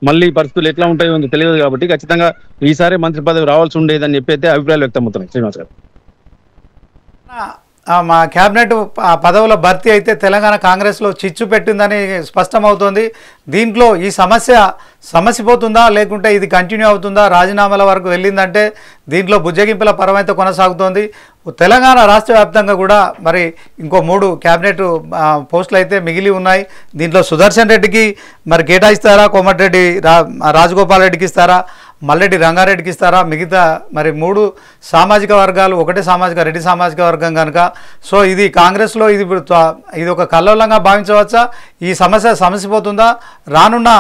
మళ్ళీ పరిస్థితులు ఎట్లా ఉంటాయో తెలియదు కాబట్టి ఖచ్చితంగా ఈసారి మంత్రి పదవి రావాల్సి ఉండేదని చెప్పి అయితే అభిప్రాయాలు వ్యక్తమవుతున్నాయి. శ్రీనివాస్ గారు, మా క్యాబినెట్ పదవుల భర్తీ అయితే తెలంగాణ కాంగ్రెస్లో చిచ్చు పెట్టిందని స్పష్టమవుతోంది. దీంట్లో ఈ సమసిపోతుందా లేకుంటే ఇది కంటిన్యూ అవుతుందా, రాజీనామాల వరకు వెళ్ళిందంటే దీంట్లో బుజ్జగింపుల పరమైతే కొనసాగుతోంది. తెలంగాణ రాష్ట్ర వ్యాప్తంగా కూడా మరి ఇంకో 3 క్యాబినెట్ పోస్టులు అయితే మిగిలి ఉన్నాయి. దీంట్లో సుదర్శన్ రెడ్డికి మరి కేటాయిస్తారా, కోమటిరెడ్డి రాజగోపాల్ రెడ్డికి ఇస్తారా, మల్లెడ్డి రంగారెడ్డికి ఇస్తారా, మిగతా మరి 3 సామాజిక వర్గాలు ఒకటే రెడ్డి సామాజిక వర్గం కనుక సో ఇది కాంగ్రెస్లో ఇది ఒక కల్లోలంగా భావించవచ్చా, ఈ సమస్య సమసిపోతుందా, రానున్న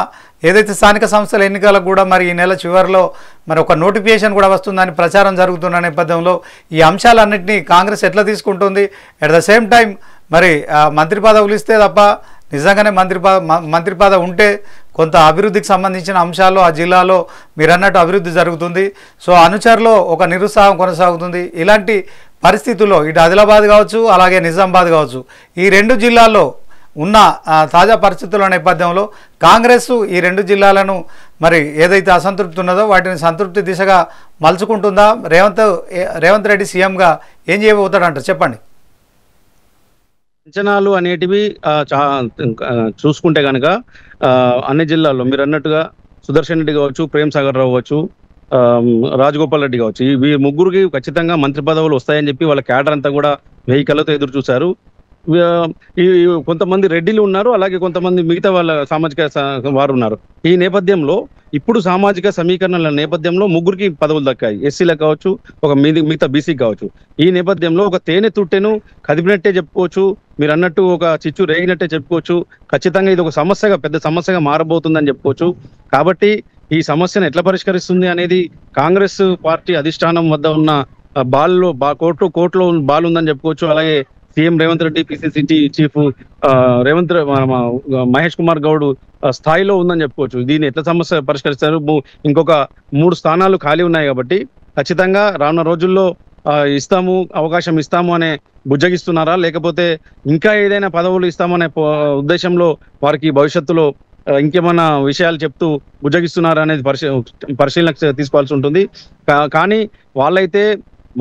ఏదైతే స్థానిక సంస్థల ఎన్నికలకు కూడా మరి ఈ నెల చివరిలో మరి ఒక నోటిఫికేషన్ కూడా వస్తుందని ప్రచారం జరుగుతున్న నేపథ్యంలో ఈ అంశాలన్నింటినీ కాంగ్రెస్ ఎట్లా తీసుకుంటుంది, అట్ ద సేమ్ టైం మరి మంత్రి పదవులు ఇస్తే తప్ప నిజంగానే మంత్రి పదవి ఉంటే కొంత అభివృద్ధికి సంబంధించిన అంశాల్లో ఆ జిల్లాలో మీరు అన్నట్టు అభివృద్ధి జరుగుతుంది. సో అనుచరులో ఒక నిరుత్సాహం కొనసాగుతుంది. ఇలాంటి పరిస్థితుల్లో ఇటు ఆదిలాబాద్ కావచ్చు అలాగే నిజామాబాద్ కావచ్చు ఈ 2 జిల్లాల్లో ఉన్న తాజా పరిస్థితుల నేపథ్యంలో కాంగ్రెస్ ఈ 2 జిల్లాలను మరి ఏదైతే అసంతృప్తి ఉన్నదో వాటిని సంతృప్తి దిశగా మలుచుకుంటుందా, రేవంత్ రెడ్డి సీఎంగా ఏం చేయబోతాడంటారు చెప్పండి. అంచనాలు అనేటివి చూసుకుంటే కనుక అన్ని జిల్లాల్లో మీరు అన్నట్టుగా సుదర్శన్ రెడ్డి కావచ్చు, ప్రేమ్ సాగర్ రావు కావచ్చు, రాజగోపాల్ రెడ్డి కావచ్చు, ఈ ముగ్గురికి ఖచ్చితంగా మంత్రి పదవులు వస్తాయని చెప్పి వాళ్ళ క్యాడర్ అంతా కూడా 1000 కళ్ళతో ఎదురు చూశారు. కొంతమంది రెడ్డిలు ఉన్నారు, అలాగే కొంతమంది మిగతా వాళ్ళ సామాజిక వారు ఉన్నారు. ఈ నేపథ్యంలో ఇప్పుడు సామాజిక సమీకరణల నేపథ్యంలో ముగ్గురికి పదవులు దక్కాయి. ఎస్సీలకు కావచ్చు, ఒక మిగతా బీసీకి కావచ్చు. ఈ నేపథ్యంలో ఒక తేనె తుట్టెను కదిపినట్టే చెప్పుకోవచ్చు, మీరు అన్నట్టు ఒక చిచ్చు రేగినట్టే చెప్పుకోవచ్చు. ఖచ్చితంగా ఇది ఒక పెద్ద సమస్యగా మారబోతుందని చెప్పుకోవచ్చు. కాబట్టి ఈ సమస్యను ఎట్లా పరిష్కరిస్తుంది అనేది కాంగ్రెస్ పార్టీ అధిష్టానం వద్ద ఉన్న కోర్టులో బాల్ ఉందని చెప్పుకోవచ్చు. అలాగే CM Revanth Reddy, PCC chief Mahesh Kumar Goud స్థాయిలో ఉందని చెప్పుకోవచ్చు. దీన్ని ఎట్లా సమస్య పరిష్కరిస్తారు, ఇంకొక 3 స్థానాలు ఖాళీ ఉన్నాయి కాబట్టి ఖచ్చితంగా రానున్న రోజుల్లో అవకాశం ఇస్తాము అనే బుజ్జగిస్తున్నారా, లేకపోతే ఇంకా ఏదైనా పదవులు ఇస్తామనే ఉద్దేశంలో వారికి భవిష్యత్తులో ఇంకేమన్నా విషయాలు చెప్తూ బుజ్జగిస్తున్నారా అనేది పరిశీలనకు తీసుకోవాల్సి ఉంటుంది. కానీ వాళ్ళైతే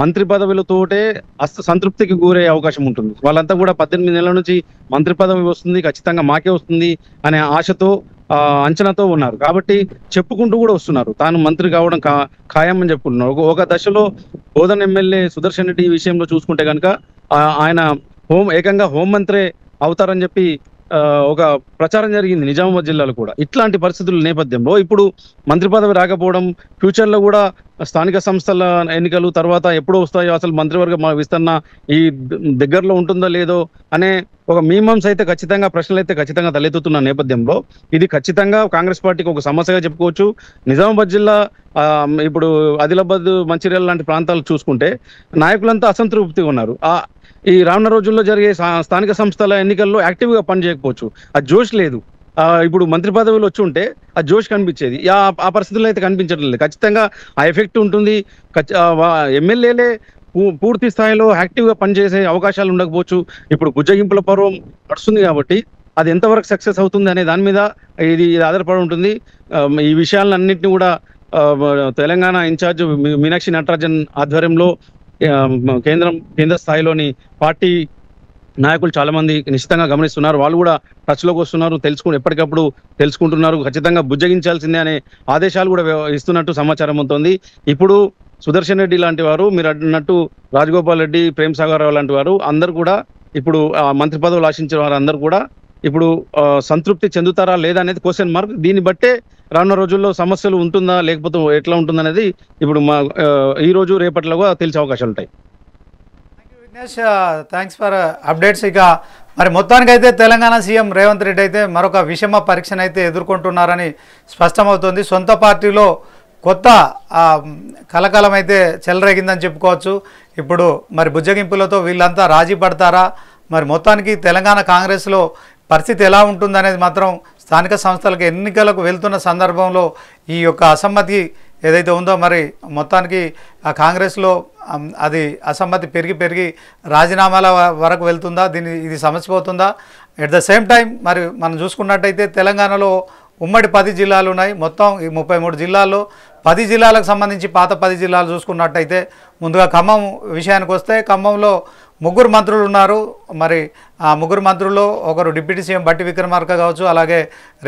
మంత్రి పదవులతోటే సంతృప్తికి గురే అవకాశం ఉంటుంది. వాళ్ళంతా కూడా 18 నెలల నుంచి మంత్రి పదవి వస్తుంది, ఖచ్చితంగా మాకే వస్తుంది అనే ఆశతో అంచనాతో ఉన్నారు. కాబట్టి చెప్పుకుంటూ కూడా వస్తున్నారు, తాను మంత్రి కావడం ఖాయం అని చెప్పుకుంటున్నారు. ఒక దశలో బోధన్ ఎమ్మెల్యే సుదర్శన్ రెడ్డి ఈ విషయంలో చూసుకుంటే కనుక ఆయన ఏకంగా హోంమంత్రే అవుతారని చెప్పి ఒక ప్రచారం జరిగింది నిజామాబాద్ జిల్లాలో కూడా. ఇట్లాంటి పరిస్థితుల నేపథ్యంలో ఇప్పుడు మంత్రి పదవి రాకపోవడం, ఫ్యూచర్లో కూడా స్థానిక సంస్థల ఎన్నికలు తర్వాత ఎప్పుడు వస్తాయో, అసలు మంత్రివర్గ విస్తరణ ఈ దగ్గరలో ఉంటుందో లేదో అనే ఒక మీమాంస అయితే ప్రశ్నలు అయితే ఖచ్చితంగా తలెత్తుతున్న నేపథ్యంలో ఇది ఖచ్చితంగా కాంగ్రెస్ పార్టీకి ఒక సమస్యగా చెప్పుకోవచ్చు. నిజామాబాద్ జిల్లా ఇప్పుడు ఆదిలాబాద్, మంచిర్యాల లాంటి ప్రాంతాలు చూసుకుంటే నాయకులంతా అసంతృప్తిగా ఉన్నారు. ఈ రానున్న రోజుల్లో జరిగే స్థానిక సంస్థల ఎన్నికల్లో యాక్టివ్గా పనిచేయకపోవచ్చు, ఆ జోష్ లేదు. ఇప్పుడు మంత్రి పదవులు వచ్చి ఉంటే ఆ జోష్ కనిపించేది, ఆ పరిస్థితుల్లో అయితే కనిపించడం లేదు. ఖచ్చితంగా ఆ ఎఫెక్ట్ ఉంటుంది. ఎమ్మెల్యేలే పూర్తి స్థాయిలో యాక్టివ్గా పనిచేసే అవకాశాలు ఉండకపోవచ్చు. ఇప్పుడు బుజ్జగింపుల పర్వం నడుస్తుంది కాబట్టి అది ఎంతవరకు సక్సెస్ అవుతుంది అనే దాని మీద ఇది ఆధారపడి ఉంటుంది. ఈ విషయాలన్నింటినీ కూడా తెలంగాణ ఇన్ఛార్జ్ మీనాక్షి నటరాజన్ ఆధ్వర్యంలో కేంద్ర స్థాయిలోని పార్టీ నాయకులు చాలా మంది నిశ్చితంగా గమనిస్తున్నారు. వాళ్ళు కూడా టచ్లోకి వస్తున్నారు, ఎప్పటికప్పుడు తెలుసుకుంటున్నారు. ఖచ్చితంగా బుజ్జగించాల్సిందే అనే ఆదేశాలు కూడా ఇస్తున్నట్టు సమాచారం ఉంటుంది. ఇప్పుడు సుదర్శన్ రెడ్డి లాంటి వారు, మీరు అన్నట్టు రాజగోపాల్ రెడ్డి, ప్రేమ్ సాగర్ రావు లాంటి వారు అందరూ కూడా ఇప్పుడు మంత్రి పదవులు ఆశించిన వారు అందరూ కూడా ఇప్పుడు సంతృప్తి చెందుతారా లేదా అనేది క్వశ్చన్ మార్క్. దీన్ని బట్టే రానున్న రోజుల్లో సమస్యలు ఉంటుందా లేకపోతే ఎట్లా ఉంటుందనేది ఇప్పుడు ఈ రోజు రేపట్లో కూడా తెలిసే అవకాశాలు ఉంటాయి. Vignesh, thanks for updates. ఇక మరి మొత్తానికైతే తెలంగాణ సీఎం రేవంత్ రెడ్డి అయితే మరొక విషమ పరీక్షను అయితే ఎదుర్కొంటున్నారని స్పష్టమవుతోంది. సొంత పార్టీలో కొత్త కలకలం అయితే చెలరేగిందని చెప్పుకోవచ్చు. ఇప్పుడు మరి బుజ్జగింపులతో వీళ్ళంతా రాజీ పడతారా, మరి మొత్తానికి తెలంగాణ కాంగ్రెస్లో పరిస్థితి ఎలా ఉంటుందనేది మాత్రం స్థానిక సంస్థలకు ఎన్నికలకు వెళ్తున్న సందర్భంలో ఈ యొక్క అసమ్మతి ఏదైతే ఉందో మరి మొత్తానికి ఆ కాంగ్రెస్లో అది అసమ్మతి పెరిగి రాజీనామాల వరకు వెళ్తుందా, ఇది సమస్యపోతుందా? ఎట్ ద సేమ్ టైం మరి మనం చూసుకున్నట్టయితే తెలంగాణలో ఉమ్మడి 10 జిల్లాలు ఉన్నాయి. మొత్తం ఈ 33 జిల్లాల్లో 10 జిల్లాలకు సంబంధించి పాత 10 జిల్లాలు చూసుకున్నట్టయితే ముందుగా ఖమ్మం విషయానికి వస్తే ఖమ్మంలో 3 మంత్రులు ఉన్నారు. మరి ఆ 3 మంత్రుల్లో ఒకరు డిప్యూటీ సీఎం బట్టి విక్రమార్క కావచ్చు, అలాగే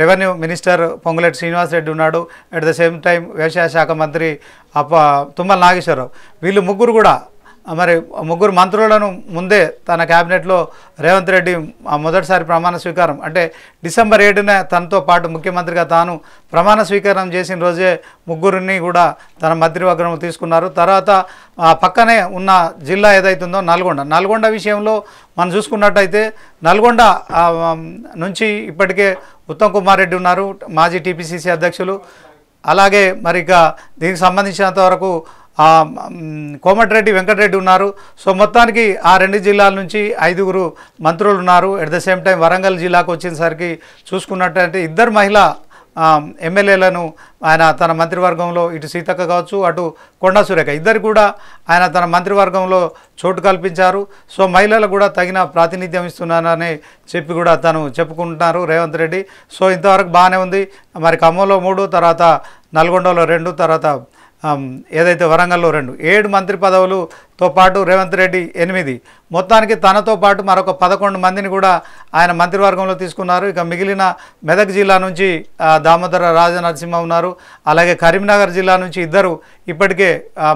రెవెన్యూ మినిస్టర్ పొంగులేటి శ్రీనివాసరెడ్డి ఉన్నాడు. అట్ ద సేమ్ టైం వ్యవసాయ శాఖ మంత్రి తుమ్మల నాగేశ్వరరావు. వీళ్ళు 3 కూడా మరి 3 మంత్రులను ముందే తన క్యాబినెట్లో రేవంత్ రెడ్డి మొదటిసారి ప్రమాణ స్వీకారం అంటే డిసెంబర్ 7న తనతో పాటు ముఖ్యమంత్రిగా తాను ప్రమాణ స్వీకారం చేసిన రోజే 3 కూడా తన మంత్రివర్గం తీసుకున్నారు. తర్వాత పక్కనే ఉన్న జిల్లా ఏదైతుందో నల్గొండ విషయంలో మనం చూసుకున్నట్టయితే నల్గొండ నుంచి ఇప్పటికే ఉత్తమ్ కుమార్ రెడ్డి ఉన్నారు, మాజీ టీపీసీసీ అధ్యక్షులు. అలాగే మరి ఇక దీనికి సంబంధించినంత వరకు కోమటిరెడ్డి వెంకటరెడ్డి ఉన్నారు. సో మొత్తానికి ఆ 2 జిల్లాల నుంచి 5 మంత్రులు ఉన్నారు. At the same time Warangal జిల్లాకు వచ్చేసరికి చూసుకున్నట్టయితే 2 మహిళా ఎమ్మెల్యేలను ఆయన తన మంత్రివర్గంలో ఇటు సీతక్క కావచ్చు, అటు కొండా సురేఖ ఇద్దరు కూడా ఆయన తన మంత్రివర్గంలో చోటు కల్పించారు. సో మహిళలకు కూడా తగిన ప్రాతినిధ్యం ఇస్తున్నానని చెప్పి కూడా తను చెప్పుకుంటున్నారు రేవంత్ రెడ్డి. సో ఇంతవరకు బాగానే ఉంది. మరి ఖమ్మంలో 3, తర్వాత నల్గొండలో 2, తర్వాత ఏదైతే వరంగల్లో 2, 7 మంత్రి పదవులతో పాటు రేవంత్ రెడ్డి 8. మొత్తానికి తనతో పాటు మరొక 11 మందిని కూడా ఆయన మంత్రివర్గంలో తీసుకున్నారు. ఇక మిగిలిన మెదక్ జిల్లా నుంచి దామోదర రాజనరసింహ ఉన్నారు. అలాగే కరీంనగర్ జిల్లా నుంచి 2 ఇప్పటికే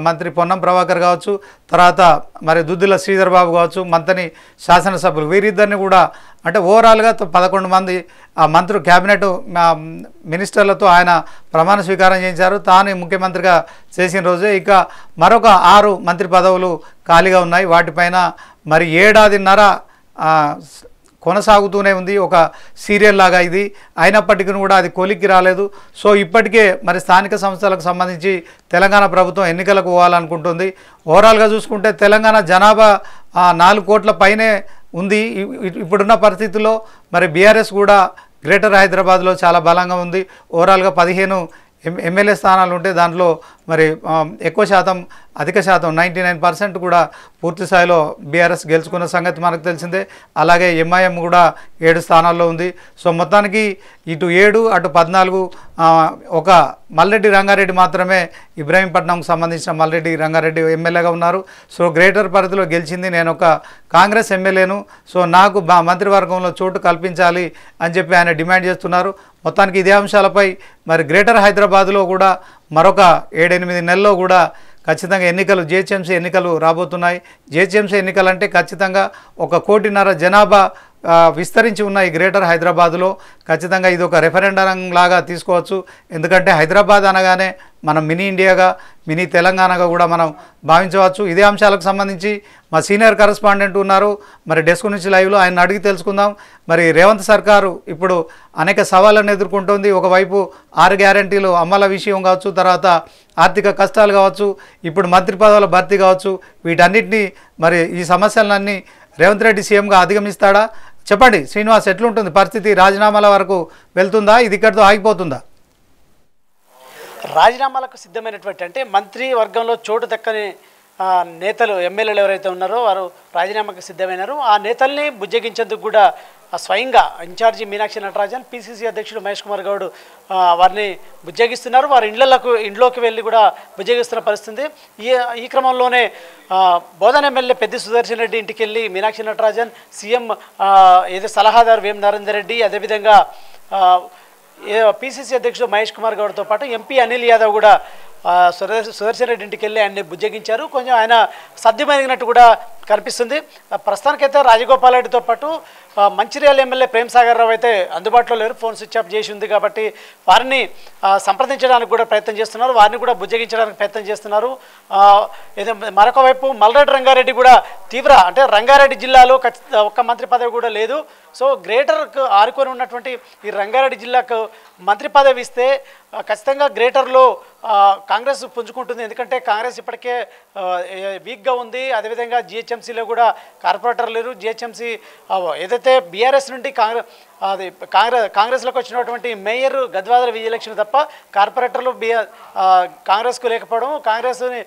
మంత్రి పొన్నం ప్రభాకర్ కావచ్చు, తర్వాత మరి దుద్దుల శ్రీధర్ బాబు కావచ్చు, మంతని శాసనసభ్యులు వీరిద్దరిని కూడా అంటే ఓవరాల్గా 11 మంది మంత్రులు క్యాబినెట్ మినిస్టర్లతో ఆయన ప్రమాణ స్వీకారం చేయించారు తాను ముఖ్యమంత్రిగా చేసిన రోజే. ఇక మరొక 6 మంత్రి పదవులు ఖాళీగా ఉన్నాయి. వాటిపైన మరి 1.5 ఏళ్ల కొనసాగుతూనే ఉంది, ఒక సీరియల్ లాగా ఇది. అయినప్పటికీ కూడా అది కొలిక్కి రాలేదు. సో ఇప్పటికే మరి స్థానిక సంస్థలకు సంబంధించి తెలంగాణ ప్రభుత్వం ఎన్నికలకు పోవాలనుకుంటుంది. ఓవరాల్గా చూసుకుంటే తెలంగాణ జనాభా 4 కోట్ల పైనే ఉంది. ఇప్పుడున్న పరిస్థితుల్లో మరి బీఆర్ఎస్ కూడా గ్రేటర్ హైదరాబాద్లో చాలా బలంగా ఉంది. ఓవరాల్గా 15 ఎమ్మెల్యే స్థానాలు ఉంటే దాంట్లో మరి ఎక్కువ శాతం అధిక శాతం 99% కూడా పూర్తి స్థాయిలో బీఆర్ఎస్ గెలుచుకున్న సంగతి మనకు తెలిసిందే. అలాగే ఎంఐఎం కూడా 7 స్థానాల్లో ఉంది. సో మొత్తానికి ఇటు 7 అటు 14 ఒక మల్రెడ్డి రంగారెడ్డి మాత్రమే ఇబ్రాహీంపట్నంకు సంబంధించిన మల్రెడ్డి రంగారెడ్డి ఎమ్మెల్యేగా ఉన్నారు. సో గ్రేటర్ పరిధిలో గెలిచింది నేను ఒక కాంగ్రెస్ ఎమ్మెల్యేను, సో నాకు మంత్రివర్గంలో చోటు కల్పించాలి అని చెప్పి ఆయన డిమాండ్ చేస్తున్నారు. మొత్తానికి ఇదే అంశాలపై మరి గ్రేటర్ హైదరాబాద్లో కూడా మరొక 7-8 నెలల్లో కూడా ఖచ్చితంగా ఎన్నికలు జిహెచ్ఎంసీ ఎన్నికలు రాబోతున్నాయి. జిహెచ్ఎంసీ ఎన్నికలంటే ఖచ్చితంగా 1.5 కోటి జనాభా విస్తరించి ఉన్న ఈ గ్రేటర్ హైదరాబాదులో ఖచ్చితంగా ఇది ఒక రెఫరెండం లాగా తీసుకోవచ్చు. ఎందుకంటే హైదరాబాద్ అనగానే మనం మినీ ఇండియాగా మినీ తెలంగాణగా కూడా మనం భావించవచ్చు. ఇదే అంశాలకు సంబంధించి మా సీనియర్ కరెస్పాండెంట్ ఉన్నారు మరి డెస్క్ నుంచి లైవ్లో ఆయన అడిగి తెలుసుకుందాం. మరి రేవంత్ సర్కారు ఇప్పుడు అనేక సవాళ్ళను ఎదుర్కొంటుంది. ఒకవైపు 6 గ్యారంటీలు అమల విషయం కావచ్చు, తర్వాత ఆర్థిక కష్టాలు కావచ్చు, ఇప్పుడు మంత్రి పదవుల భర్తీ కావచ్చు, వీటన్నిటినీ మరి ఈ సమస్యలన్నీ రేవంత్ రెడ్డి సీఎంగా అధిగమిస్తాడా? చెప్పండి శ్రీనివాస్, ఎట్లుంటుంది పరిస్థితి? రాజీనామాల వరకు వెళ్తుందా, ఇది ఇక్కడితో ఆగిపోతుందా? రాజీనామాలకు సిద్ధమైనటువంటి అంటే మంత్రి వర్గంలో చోటు దక్కని నేతలు ఎమ్మెల్యేలు ఎవరైతే ఉన్నారో వారు రాజీనామాకు సిద్ధమైనారు. ఆ నేతల్ని బుజ్జగించేందుకు కూడా స్వయంగా ఇన్ఛార్జి మీనాక్షి నటరాజన్, పిసిసి అధ్యక్షుడు మహేష్ కుమార్ గౌడ్ వారిని బుజ్జగిస్తున్నారు. వారి ఇంట్లోకి వెళ్ళి కూడా బుజ్జగిస్తున్న పరిస్థితి. ఈ క్రమంలోనే బోధన ఎమ్మెల్యే పెద్ది సుదర్శన్ రెడ్డి ఇంటికి వెళ్ళి మీనాక్షి నటరాజన్, సీఎం ఏదో సలహాదారు వేం నరేందర్ రెడ్డి, అదేవిధంగా పిసిసి అధ్యక్షుడు మహేష్ కుమార్ గౌడ్తో పాటు ఎంపీ అనిల్ యాదవ్ కూడా సుదర్శన్ రెడ్డి ఇంటికి వెళ్ళి ఆయన్ని బుజ్జగించారు. కొంచెం ఆయన సర్దిమరిగినట్టు కూడా కనిపిస్తుంది. ప్రస్తుతానికైతే రాజగోపాల్ రెడ్డితో పాటు మంచిర్యాల ఎమ్మెల్యే ప్రేమ్ సాగర్ రావు అయితే అందుబాటులో లేరు, ఫోన్ స్విచ్ ఆఫ్ చేసి ఉంది కాబట్టి వారిని సంప్రదించడానికి కూడా ప్రయత్నం చేస్తున్నారు, వారిని కూడా బుజ్జగించడానికి ప్రయత్నం చేస్తున్నారు. మరొక వైపు మల్రెడ్డి రంగారెడ్డి కూడా అంటే రంగారెడ్డి జిల్లాలో ఒక్క మంత్రి పదవి కూడా లేదు. సో గ్రేటర్కు ఆరుకొని ఉన్నటువంటి ఈ రంగారెడ్డి జిల్లాకు మంత్రి పదవి ఇస్తే ఖచ్చితంగా గ్రేటర్లో కాంగ్రెస్ పుంజుకుంటుంది. ఎందుకంటే కాంగ్రెస్ ఇప్పటికే వీక్గా ఉంది. అదేవిధంగా జిహెచ్ఎంసీలో కూడా కార్పొరేటర్ లేరు. జిహెచ్ఎంసీ ఏదైతే బీఆర్ఎస్ నుండి కాంగ్రెస్లోకి వచ్చినటువంటి మేయర్ గద్వాల విజయలక్ష్మి తప్ప కార్పొరేటర్లు కాంగ్రెస్కు లేకపోవడం కాంగ్రెస్ని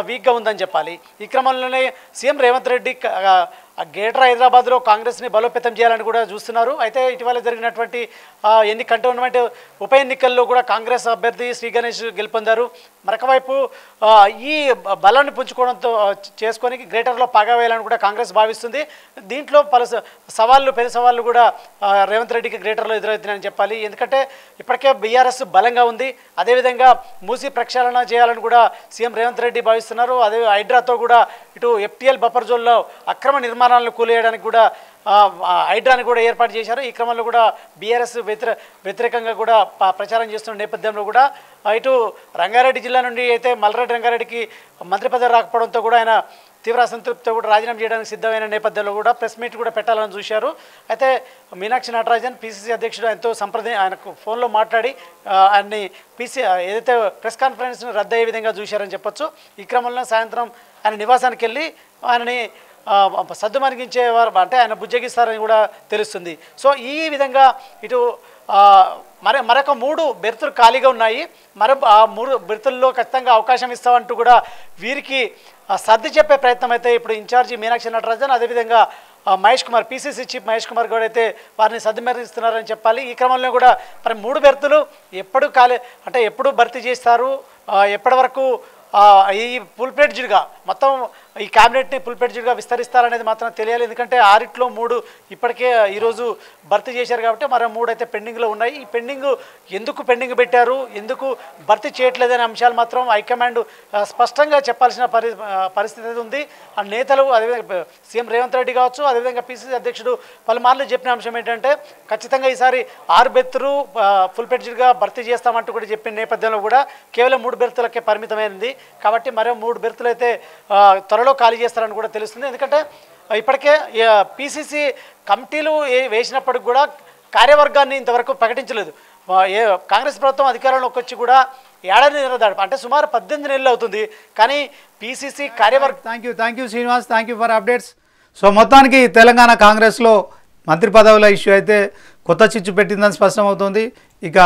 వీక్గా ఉందని చెప్పాలి. ఈ క్రమంలోనే సీఎం రేవంత్ రెడ్డి గ్రేటర్ హైదరాబాద్లో కాంగ్రెస్ని బలోపేతం చేయాలని కూడా చూస్తున్నారు. అయితే ఇటీవల జరిగినటువంటి కంటోన్మెంట్ ఉప ఎన్నికల్లో కూడా కాంగ్రెస్ అభ్యర్థి శ్రీ గణేష్ గెలుపొందారు. మరొకవైపు ఈ బలాన్ని పుంజుకోవడంతో చేసుకొని గ్రేటర్లో పాగా వేయాలని కూడా కాంగ్రెస్ భావిస్తుంది. దీంట్లో పెద్ద సవాళ్ళు కూడా రేవంత్ రెడ్డికి గ్రేటర్లో ఎదురవుతున్నాయని చెప్పాలి. ఎందుకంటే ఇప్పటికే బీఆర్ఎస్ బలంగా ఉంది. అదేవిధంగా మూసి ప్రక్షాళన చేయాలని కూడా సీఎం రేవంత్ రెడ్డి భావిస్తున్నారు. అదే హైడ్రాతో కూడా ఇటు ఎఫ్టీఎల్ బఫర్ జోన్లో అక్రమ నిర్మాణాలను కూలేయడానికి కూడా హైడ్రాని కూడా ఏర్పాటు చేశారు. ఈ క్రమంలో కూడా బీఆర్ఎస్ వ్యతిరేకంగా కూడా ప్రచారం చేస్తున్న నేపథ్యంలో కూడా ఇటు రంగారెడ్డి జిల్లా నుండి అయితే మల్రెడ్డి రంగారెడ్డికి మంత్రి పదవి రాకపోవడంతో కూడా ఆయన తీవ్ర అసంతృప్తితో కూడా రాజీనామా చేయడానికి సిద్ధమైన నేపథ్యంలో కూడా ప్రెస్ మీట్ కూడా పెట్టాలని చూశారు. అయితే మీనాక్షి నటరాజన్ పిసిసి అధ్యక్షుడు ఆయనతో ఆయనకు ఫోన్లో మాట్లాడి ఆయన్ని ఏదైతే ప్రెస్ కాన్ఫరెన్స్ని రద్దు అయ్యే విధంగా చూశారని చెప్పొచ్చు. ఈ క్రమంలో సాయంత్రం ఆయన నివాసానికి వెళ్ళి ఆయనని సద్దుమణిగించేవారు అంటే ఆయన బుజ్జగిస్తారని కూడా తెలుస్తుంది. సో ఈ విధంగా ఇటు మరొక 3 బెర్తులు ఖాళీగా ఉన్నాయి. ఆ 3 బెర్తుల్లో ఖచ్చితంగా అవకాశం ఇస్తామంటూ కూడా వీరికి సర్ది చెప్పే ప్రయత్నం అయితే ఇప్పుడు ఇన్ఛార్జి మీనాక్షి నటరాజన్ అదేవిధంగా మహేష్ కుమార్ పిసిసి చీఫ్ మహేష్ కుమార్ కూడా అయితే వారిని సద్దుమణిగిస్తున్నారని చెప్పాలి. ఈ క్రమంలో కూడా మరి 3 బెర్తులు ఎప్పుడు భర్తీ చేస్తారు, ఎప్పటి వరకు ఈ ఫుల్ ప్లేడ్జ్డ్గా మొత్తం ఈ క్యాబినెట్ని ఫుల్ ప్లేడ్జ్డ్గా విస్తరిస్తారనేది మాత్రం తెలియాలి. ఎందుకంటే 6లో 3 ఇప్పటికే ఈరోజు భర్తీ చేశారు కాబట్టి మరో 3 అయితే పెండింగ్లో ఉన్నాయి. ఈ ఎందుకు పెండింగ్ పెట్టారు, ఎందుకు భర్తీ చేయట్లేదనే అంశాలు మాత్రం హైకమాండ్ స్పష్టంగా చెప్పాల్సిన పరిస్థితి ఉంది. ఆ నేతలు అదేవిధంగా సీఎం రేవంత్ రెడ్డి కావచ్చు, అదేవిధంగా పిసిసి అధ్యక్షుడు పలుమార్లు చెప్పిన అంశం ఏంటంటే ఖచ్చితంగా ఈసారి 6 బెర్తులు ఫుల్ ప్లేడ్జ్డ్గా భర్తీ చేస్తామంటూ కూడా చెప్పిన నేపథ్యంలో కూడా కేవలం 3 బెర్తులకే పరిమితమైంది. కాబట్టి మరో 3 బెర్తులు అయితే త్వరలో ఖాళీ చేస్తారని కూడా తెలుస్తుంది. ఎందుకంటే ఇప్పటికే పిసిసి కమిటీలు వేసినప్పటికి కూడా కార్యవర్గాన్ని ఇంతవరకు ప్రకటించలేదు. కాంగ్రెస్ ప్రభుత్వం అధికారంలోకి వచ్చి కూడా ఏడాది దాటి అంటే సుమారు 18 నెలలు అవుతుంది. కానీ పిసిసి కార్యవర్గం thank you Srinivas, thank you for updates. So మొత్తానికి తెలంగాణ కాంగ్రెస్లో మంత్రి పదవుల ఇష్యూ అయితే కొత్త చిచ్చు పెట్టిందని స్పష్టమవుతుంది. ఇక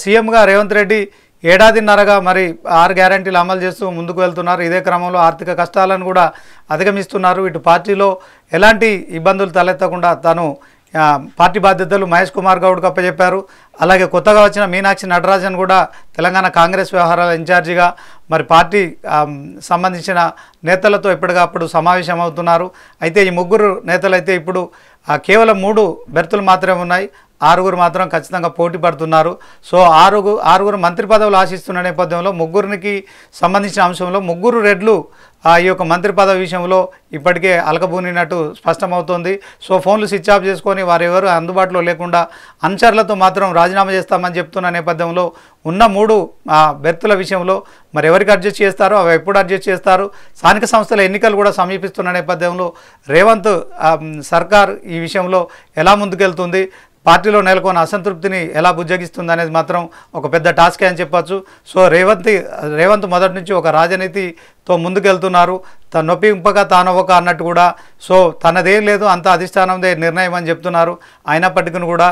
సీఎంగా రేవంత్ రెడ్డి ఏడాదిన్నరగా మరి 6 గ్యారంటీలు అమలు చేస్తూ ముందుకు వెళ్తున్నారు. ఇదే క్రమంలో ఆర్థిక కష్టాలను కూడా అధిగమిస్తున్నారు. ఇటు పార్టీలో ఎలాంటి ఇబ్బందులు తలెత్తకుండా తను పార్టీ బాధ్యతలు మహేష్ కుమార్ గౌడ్కి అప్పచెప్పారు. అలాగే కొత్తగా వచ్చిన మీనాక్షి నటరాజన్ కూడా తెలంగాణ కాంగ్రెస్ వ్యవహారాల ఇన్ఛార్జిగా మరి పార్టీ సంబంధించిన నేతలతో ఎప్పటికప్పుడు సమావేశం అవుతున్నారు. అయితే ఈ 3 నేతలు అయితే ఇప్పుడు కేవలం 3 బెర్తులు మాత్రమే ఉన్నాయి. 6 మాత్రం ఖచ్చితంగా పోటీ పడుతున్నారు. సో 6 మంత్రి పదవులు ఆశిస్తున్న నేపథ్యంలో 3కి సంబంధించిన అంశంలో 3 రెడ్లు ఈ యొక్క మంత్రి పదవి విషయంలో ఇప్పటికే అలకబూనినట్టు స్పష్టమవుతోంది. సో ఫోన్లు స్విచ్ ఆఫ్ చేసుకొని వారెవరు అందుబాటులో లేకుండా అనుచరులతో మాత్రం రాజీనామా చేస్తామని చెప్తున్న నేపథ్యంలో ఉన్న 3 బెర్తుల విషయంలో మరి ఎవరికి అడ్జస్ట్ చేస్తారో అవి ఎప్పుడు అడ్జస్ట్ చేస్తారు, స్థానిక సంస్థల ఎన్నికలు కూడా సమీపిస్తున్న నేపథ్యంలో రేవంత్ సర్కార్ ఈ విషయంలో ఎలా ముందుకెళ్తుంది, పార్టీలో నెలకొన్న అసంతృప్తిని ఎలా బుజ్జగిస్తుంది అనేది మాత్రం ఒక పెద్ద టాస్కే అని చెప్పచ్చు. సో రేవంత్ మొదటి నుంచి ఒక రాజనీతితో ముందుకెళ్తున్నారు. తను నొప్పింపక తానొక అన్నట్టు కూడా సో తనదేం లేదు అంత అధిష్టానందే నిర్ణయం అని చెప్తున్నారు. అయినప్పటికీ కూడా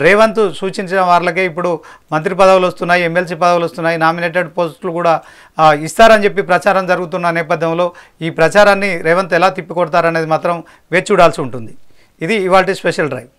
రేవంత్ సూచించిన వాళ్ళకే ఇప్పుడు మంత్రి పదవులు వస్తున్నాయి, ఎమ్మెల్సీ పదవులు వస్తున్నాయి, నామినేటెడ్ పోస్టులు కూడా ఇస్తారని చెప్పి ప్రచారం జరుగుతున్న నేపథ్యంలో ఈ ప్రచారాన్ని రేవంత్ ఎలా తిప్పికొడతారనేది మాత్రం వేచి చూడాల్సి ఉంటుంది. ఇది ఇవాల్టి స్పెషల్ డ్రైవ్.